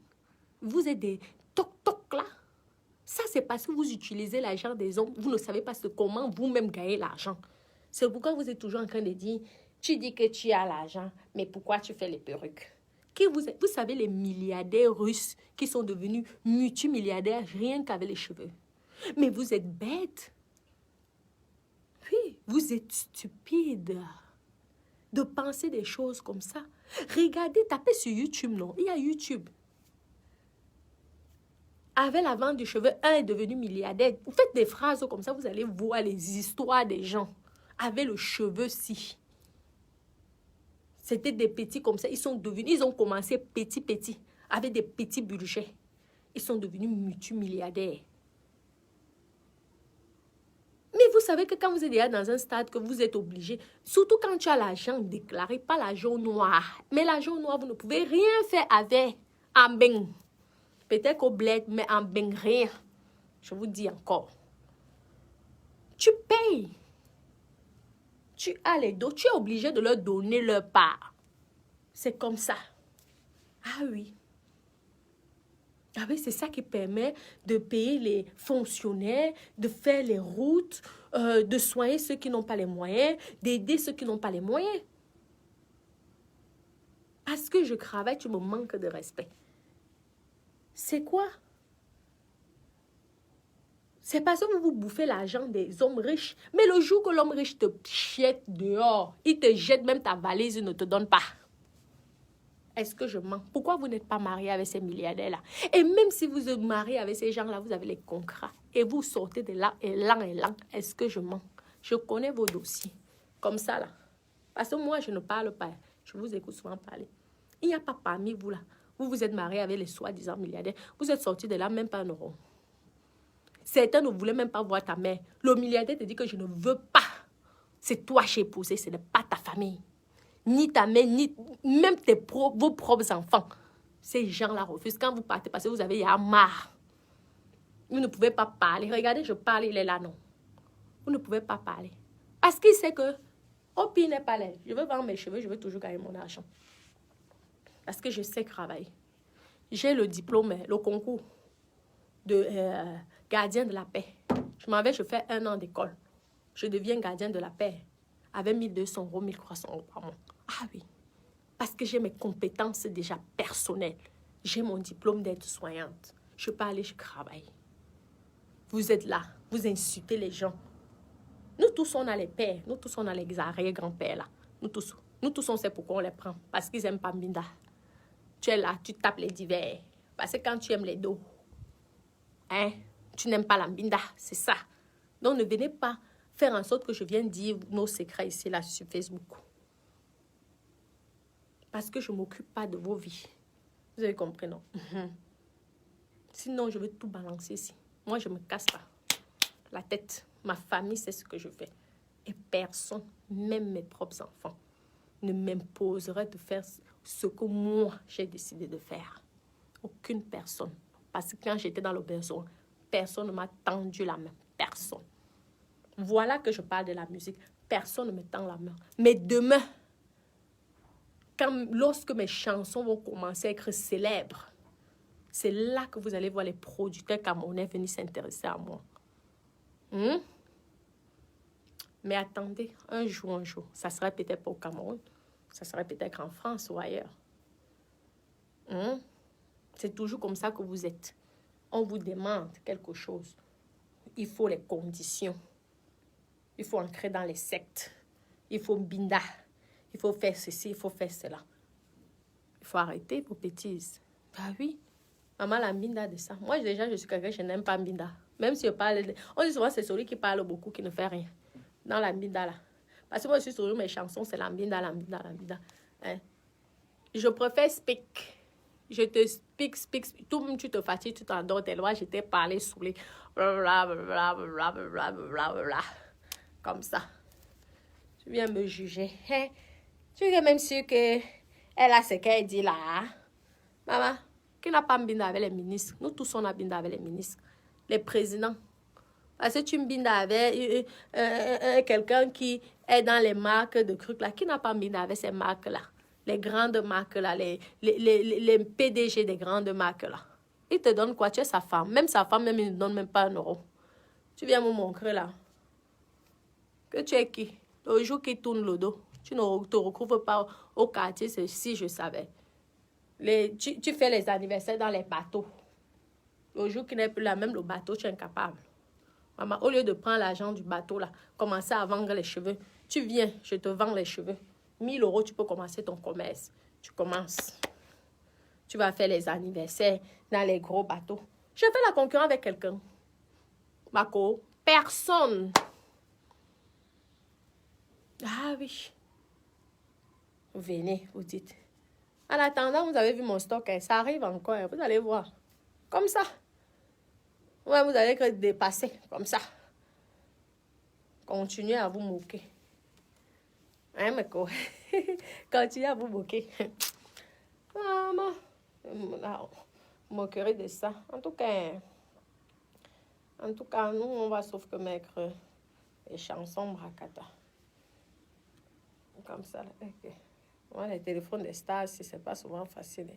Vous êtes des toc-toc là. Ça, c'est parce que vous utilisez l'argent des autres. Vous ne savez pas comment vous-même gagner l'argent. C'est pourquoi vous êtes toujours en train de dire, tu dis que tu as l'argent, mais pourquoi tu fais les perruques? Vous savez les milliardaires russes qui sont devenus multimilliardaires rien qu'avec les cheveux. Mais vous êtes bêtes. Oui, vous êtes stupides de penser des choses comme ça. Regardez, tapez sur YouTube, non? Il y a YouTube. Avec la vente du cheveu, un est devenu milliardaire. Vous faites des phrases comme ça, vous allez voir les histoires des gens. Avec le cheveu-ci. C'était des petits comme ça. Ils ont commencé petits, avec des petits budgets. Ils sont devenus multimilliardaires. Mais vous savez que quand vous êtes déjà dans un stade que vous êtes obligé, surtout quand tu as l'argent déclaré, pas l'argent noir. Mais l'argent noir, vous ne pouvez rien faire avec. En ben. Peut-être qu'au bled, mais en ben rien. Je vous dis encore. Tu payes. Tu as les dos. Tu es obligé de leur donner leur part. C'est comme ça. Ah oui. Ah oui, c'est ça qui permet de payer les fonctionnaires, de faire les routes, de soigner ceux qui n'ont pas les moyens, d'aider ceux qui n'ont pas les moyens. Parce que je travaille, tu me manques de respect. C'est quoi? C'est parce que vous bouffez l'argent des hommes riches. Mais le jour que l'homme riche te jette dehors, il te jette même ta valise, il ne te donne pas. Est-ce que je mens? Pourquoi vous n'êtes pas marié avec ces milliardaires-là? Et même si vous êtes marié avec ces gens-là, vous avez les contrats. Et vous sortez de là, et là. Est-ce que je mens? Je connais vos dossiers. Comme ça, là. Parce que moi, je ne parle pas. Je vous écoute souvent parler. Il n'y a pas parmi vous, là. Vous êtes marié avec les soi-disant milliardaires. Vous êtes sortis de là, même pas un euro. Certains ne voulaient même pas voir ta mère. Le milliardaire te dit que je ne veux pas. C'est toi qui as épousé, ce n'est pas ta famille. Ni ta mère, ni même vos propres enfants. Ces gens-là refusent. Quand vous partez, parce que vous avez marre. Vous ne pouvez pas parler. Regardez, je parle, il est là, non. Vous ne pouvez pas parler. Parce qu'il sait que, au pire, n'est pas là. Je veux vendre mes cheveux, je veux toujours gagner mon argent. Parce que je sais travailler. J'ai le diplôme, le concours de gardien de la paix. Je fais 1 an d'école. Je deviens gardien de la paix avec 1200 euros, 1300 euros par mois. Ah oui, parce que j'ai mes compétences déjà personnelles. J'ai mon diplôme d'aide-soignante. Je peux aller, je travaille. Vous êtes là, vous insultez les gens. Nous tous, on a les pères, nous tous, on a les arrière-grands-pères là. Nous tous, on sait pourquoi on les prend. Parce qu'ils n'aiment pas Mbinda. Tu es là, tu tapes les divers. Parce que quand tu aimes les dos, hein, tu n'aimes pas la Mbinda, c'est ça. Donc ne venez pas faire en sorte que je vienne dire nos secrets ici, là, sur Facebook. Parce que je ne m'occupe pas de vos vies. Vous avez compris, non? Sinon, je vais tout balancer ici. Moi, je ne me casse pas la tête. Ma famille, c'est ce que je fais. Et personne, même mes propres enfants, ne m'imposerait de faire ce que moi, j'ai décidé de faire. Aucune personne. Parce que quand j'étais dans le besoin, personne ne m'a tendu la main. Personne. Voilà que je parle de la musique. Personne ne me tend la main. Mais demain, lorsque mes chansons vont commencer à être célèbres, c'est là que vous allez voir les producteurs camerounais venir s'intéresser à moi. Mais attendez, un jour, ça serait peut-être pas au Cameroun, ça serait peut-être en France ou ailleurs. C'est toujours comme ça que vous êtes. On vous demande quelque chose. Il faut les conditions. Il faut entrer dans les sectes. Il faut Mbinda. Il faut faire ceci, il faut faire cela. Il faut arrêter vos bêtises. Ah oui, maman la Mbinda de ça. Moi, déjà, je suis quelqu'un, je n'aime pas Mbinda. Même si je parle... On dit souvent, c'est celui qui parle beaucoup qui ne fait rien. Dans la Mbinda, là. Parce que moi, je suis sur mes chansons, c'est la Mbinda. Hein? Je préfère speak. Je te speak. Tout, tu te fatigues, tu t'endors, tes lois, je t'ai parlé saoulé. Comme ça. Tu viens me juger. Hein? Tu es même sûr qu'elle a ce qu'elle dit là. Hein? Maman, qui n'a pas Mbinda avec les ministres? Nous tous, on a Mbinda avec les ministres. Les présidents. Parce que tu Mbinda avec quelqu'un qui est dans les marques de trucs là. Qui n'a pas Mbinda avec ces marques là? Les grandes marques là. Les PDG des grandes marques là. Il te donne quoi? Tu es sa femme. Même sa femme, même, il ne donne même pas 1 euro. Tu viens me montrer là. Que tu es qui? Le jour qui tourne le dos. Tu ne te retrouves pas au quartier, si je savais. Tu fais les anniversaires dans les bateaux. Le jour qui n'est plus là, même le bateau, tu es incapable. Maman, au lieu de prendre l'argent du bateau, là, commencer à vendre les cheveux, tu viens, je te vends les cheveux. 1000 euros, tu peux commencer ton commerce. Tu commences. Tu vas faire les anniversaires dans les gros bateaux. Je fais la concurrence avec quelqu'un. Marco, personne. Ah oui. Venez, vous dites. En attendant, vous avez vu mon stock, hein, ça arrive encore, hein, vous allez voir. Comme ça. Ouais, vous allez être dépassé, comme ça. Continuez à vous moquer. Hein, mais quoi? Continuez à vous moquer. Maman, vous moquerez de ça. En tout cas, nous, on va sauf que mettre les chansons Brakata. Comme ça, là. Okay. Ouais, les téléphones des stars, c'est pas souvent facile.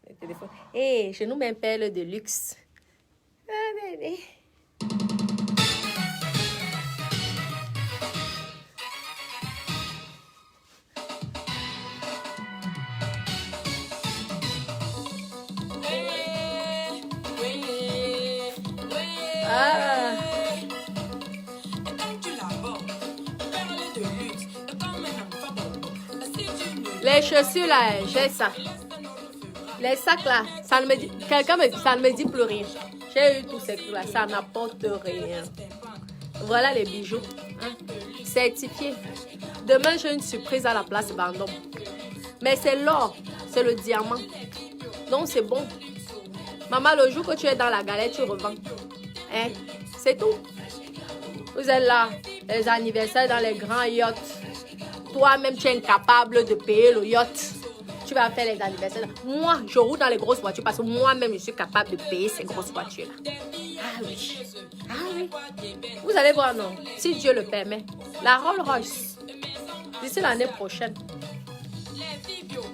Le téléphone. Hé, chez nous, même perle de luxe. Ah. Les chaussures là, j'ai ça. Les sacs là, ça ne me dit, ça ne me dit plus rien. J'ai eu tous ces trucs là, ça n'apporte rien. Voilà les bijoux, hein, certifiés. Demain j'ai une surprise à la place Bandom. Mais c'est l'or, c'est le diamant. Donc c'est bon. Maman, le jour que tu es dans la galère, tu revends. Hein? C'est tout. Vous êtes là, les anniversaires dans les grands yachts. Toi-même, tu es incapable de payer le yacht. Tu vas faire les anniversaires. Moi, je roule dans les grosses voitures parce que moi-même, je suis capable de payer ces grosses voitures-là. Ah oui. Ah oui. Vous allez voir, non? Si Dieu le permet, la Rolls-Royce, d'ici l'année prochaine,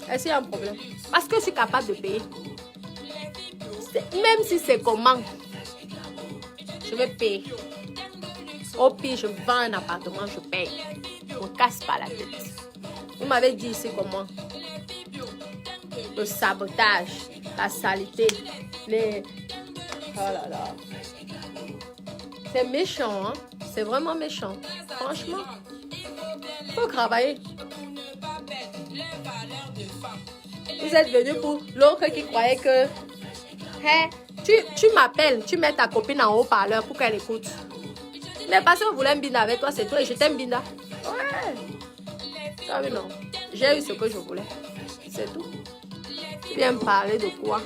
est-ce qu'il y a un problème? Parce que je suis capable de payer. Même si c'est comment, je vais payer. Au pire, je vends un appartement, je paye. On ne casse pas la tête. Vous m'avez dit ici comment? Le sabotage, la saleté, les... Oh là là. C'est méchant, hein? C'est vraiment méchant. Franchement, il faut travailler. Vous êtes venu pour l'autre qui croyait que... Hey, tu m'appelles, tu mets ta copine en haut-parleur pour qu'elle écoute. Mais parce que vous voulez un binda avec toi, c'est tout. Et je t'aime binda. Ouais. Ça oui, non. J'ai eu ce que je voulais. C'est tout. Tu viens me parler de quoi?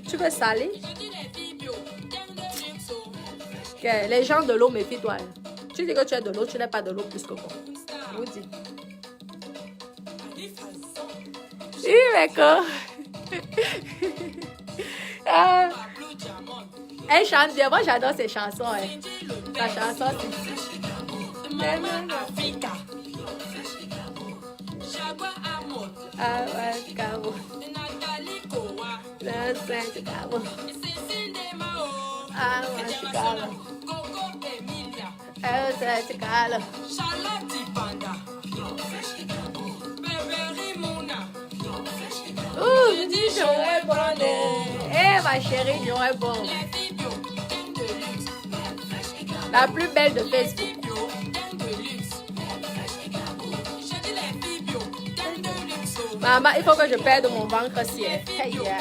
Tu veux salir? Okay. Les gens de l'eau, méfie-toi. Tu dis que tu es de l'eau, tu n'es pas de l'eau plus que moi. Je vous dis. Oui, d'accord. Elle chante bien. Moi, j'adore ces chansons. Hein. La chanson, c'est... Ah ouais, Cabo. Ah ouais, Cabo. Ah ouais, Cabo. Ouh, je dis j'aurais bon. Eh ma chérie, j'aurais bon. La plus belle de Facebook. Maman, il faut que je perde mon ventre si. Hey, yeah.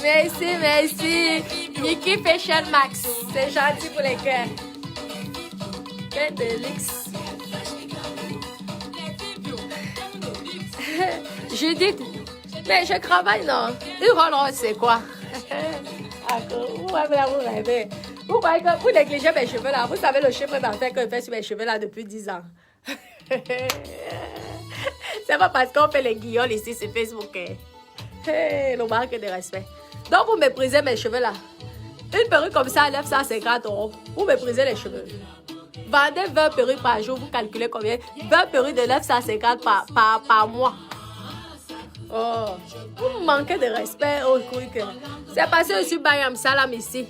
Merci, merci. Mickey Fashion Max. C'est gentil pour les cœurs. Quel de luxe. Judith, mais je travaille, non? Une Rolls-Royce, c'est quoi? Vous croyez que vous négligez mes cheveux là? Vous savez le chiffre d'affaires que je fais sur mes cheveux là depuis 10 ans. C'est pas parce qu'on fait les guillaumes ici sur Facebook. Hey, le manque de respect. Donc vous méprisez mes cheveux là. Une perruque comme ça à 950 €. Vous méprisez les cheveux. Vendez 20 perruques par jour, vous calculez combien? 20 perruques de 950 par mois. Oh, vous me manquez de respect. Oh, c'est parce que je suis Bayam Salam ici.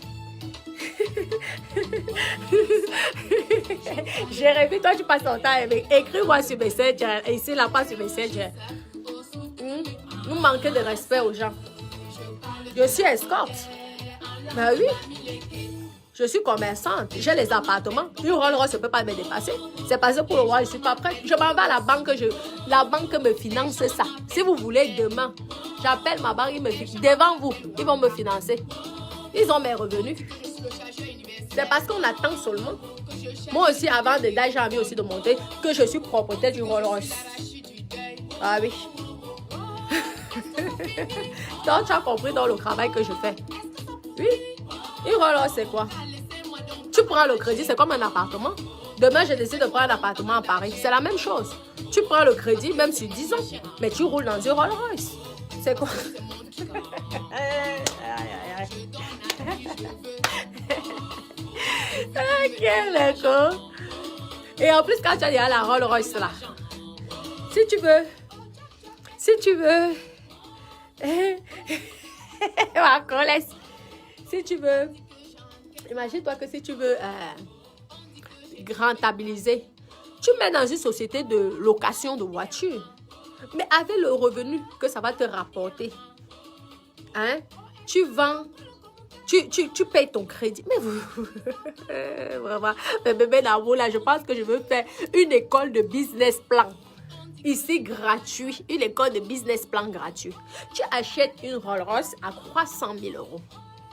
Jérémy, toi tu passes ton temps avec. Écris-moi sur Messenger. Ici, là, pas sur Messenger. Vous manquez de respect aux gens. Je suis escorte. Ben oui. Je suis commerçante. J'ai les appartements. Une Rolls-Royce ne peut pas me dépasser. C'est parce que pour le roi, je ne suis pas prête. Je m'en vais à la banque. La banque me finance ça. Si vous voulez, demain, j'appelle ma banque. Ils me disent, devant vous, ils vont me financer. Ils ont mes revenus. C'est parce qu'on attend seulement. Moi aussi, avant de d'ailleurs, j'ai envie aussi de montrer que je suis propriétaire du Rolls-Royce. Ah oui. Donc, tu as compris dans le travail que je fais. Oui. Une Rolls-Royce, c'est quoi? Tu prends le crédit, c'est comme un appartement. Demain, je décide de prendre un appartement à Paris. C'est la même chose. Tu prends le crédit, même sur 10 ans, mais tu roules dans une Rolls-Royce. C'est quoi? Quel con. Et en plus, quand tu as dit à la Rolls-Royce là, Si tu veux, si tu veux, imagine-toi que si tu veux rentabiliser, tu mets dans une société de location de voitures, mais avec le revenu que ça va te rapporter, hein, tu vends, tu payes ton crédit. Mais vous, vraiment, mais bébé d'amour, là, je pense que je veux faire une école de business plan. Ici, gratuit. Une école de business plan gratuit. Tu achètes une Rolls-Royce à 300 000 euros.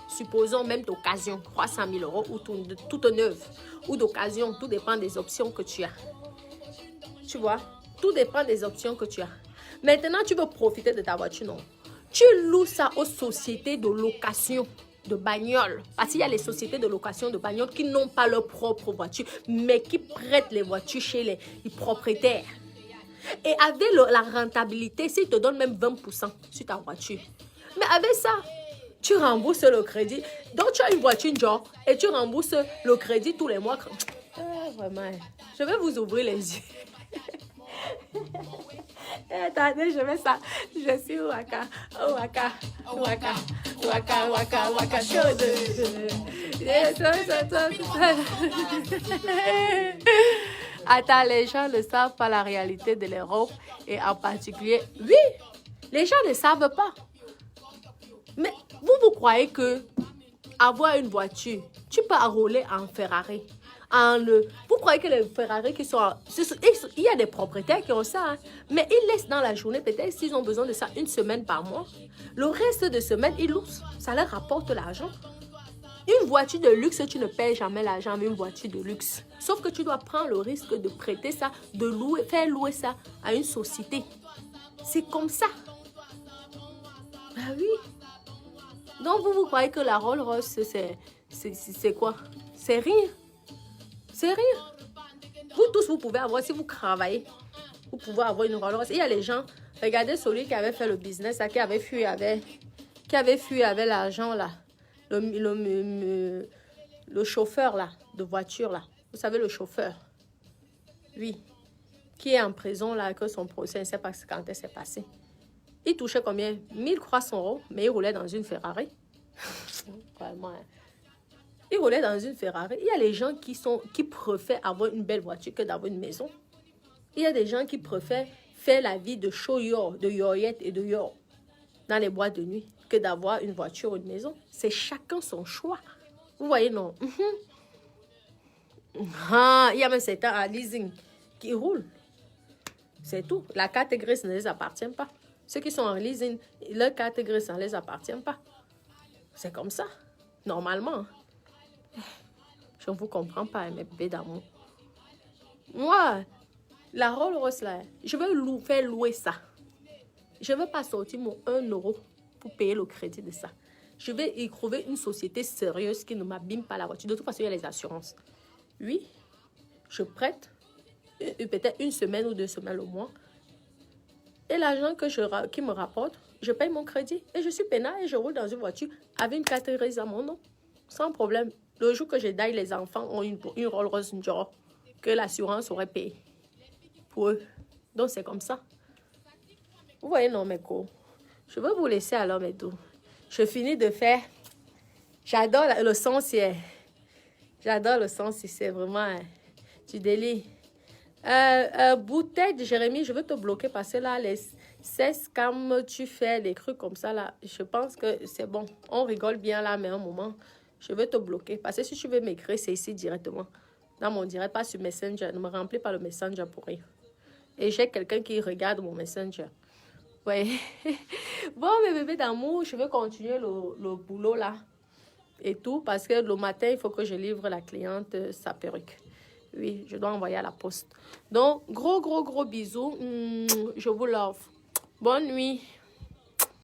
Supposons même d'occasion, 300 000 euros ou toute neuve. Ou d'occasion, tout dépend des options que tu as. Tu vois, tout dépend des options que tu as. Maintenant, tu veux profiter de ta voiture, non? Tu loues ça aux sociétés de location de bagnoles. Parce qu'il y a les sociétés de location de bagnoles qui n'ont pas leur propre voiture, mais qui prêtent les voitures chez les propriétaires. Et avec la rentabilité, s'ils te donnent même 20% sur ta voiture. Mais avec ça, tu rembourses le crédit. Donc, tu as une voiture, genre, et tu rembourses le crédit tous les mois. Vraiment, je vais vous ouvrir les yeux. Attendez, je vais ça. Je suis Waka, Waka, Waka, Waka, Waka, Waka, chaude. Attends, les gens ne savent pas la réalité de l'Europe et en particulier, oui, les gens ne savent pas. Mais vous croyez que avoir une voiture, tu peux rouler en Ferrari. Vous croyez que les Ferrari qui sont... Il y a des propriétaires qui ont ça, hein, mais ils laissent dans la journée, peut-être s'ils ont besoin de ça une semaine par mois. Le reste de semaine, ils louent. Ça leur rapporte l'argent. Une voiture de luxe, tu ne payes jamais l'argent avec une voiture de luxe. Sauf que tu dois prendre le risque de prêter ça, de louer, faire louer ça à une société. C'est comme ça. Ah oui. Donc, vous croyez que la Rolls-Royce, c'est quoi? C'est rien. C'est rien. Vous tous, vous pouvez avoir, si vous travaillez, vous pouvez avoir une Rolls-Royce. Il y a les gens, regardez celui qui avait fait le business, là, qui avait fui avec l'argent, là. Le chauffeur, là, de voiture, là. Vous savez, le chauffeur. Oui. Qui est en prison, là, que son procès, ne sait pas quand elle s'est passé. Il touchait combien? 1300 euros, mais il roulait dans une Ferrari. Vraiment, hein. Il roulait dans une Ferrari. Il y a les gens qui préfèrent avoir une belle voiture que d'avoir une maison. Il y a des gens qui préfèrent faire la vie de show-yor, de yoyette et de yor dans les boîtes de nuit que d'avoir une voiture ou une maison. C'est chacun son choix. Vous voyez, non? Il y a même certains en leasing qui roulent. C'est tout. La carte grise ne les appartient pas. Ceux qui sont en leasing, leur carte grise ne les appartient pas. C'est comme ça, normalement. Je ne vous comprends pas, mes bébés d'amour. Moi, la Rolls-Royce, là, je veux faire louer ça. Je ne veux pas sortir mon 1 euro pour payer le crédit de ça. Je vais y trouver une société sérieuse qui ne m'abîme pas la voiture. De toute façon, il y a les assurances. Oui, je prête peut-être 1 semaine ou 2 semaines au mois. Et l'argent qui me rapporte, je paye mon crédit. Et je suis peinard et je roule dans une voiture avec une carte grise à mon nom. Sans problème. Le jour que je daille, les enfants ont une Rolls-Royce que l'assurance aurait payé pour eux. Donc, c'est comme ça. Vous voyez, non, mes co. Je vais vous laisser alors, mes doux. Je finis de faire. J'adore le son, j'adore le son, c'est vraiment du délire. Bouteille de Jérémy, je veux te bloquer parce que là, les 16 cam, tu fais des trucs comme ça, là. Je pense que c'est bon. On rigole bien là, mais un moment, je veux te bloquer. Parce que si tu veux m'écrire, c'est ici directement. Dans mon direct, pas sur Messenger. Ne me remplis pas le Messenger pour rien. Et j'ai quelqu'un qui regarde mon Messenger. Ouais. Bon, mes bébés d'amour, je veux continuer le boulot là. Et tout, parce que le matin, il faut que je livre la cliente sa perruque. Oui, je dois envoyer à la poste. Donc, gros bisous. Je vous love. Bonne nuit.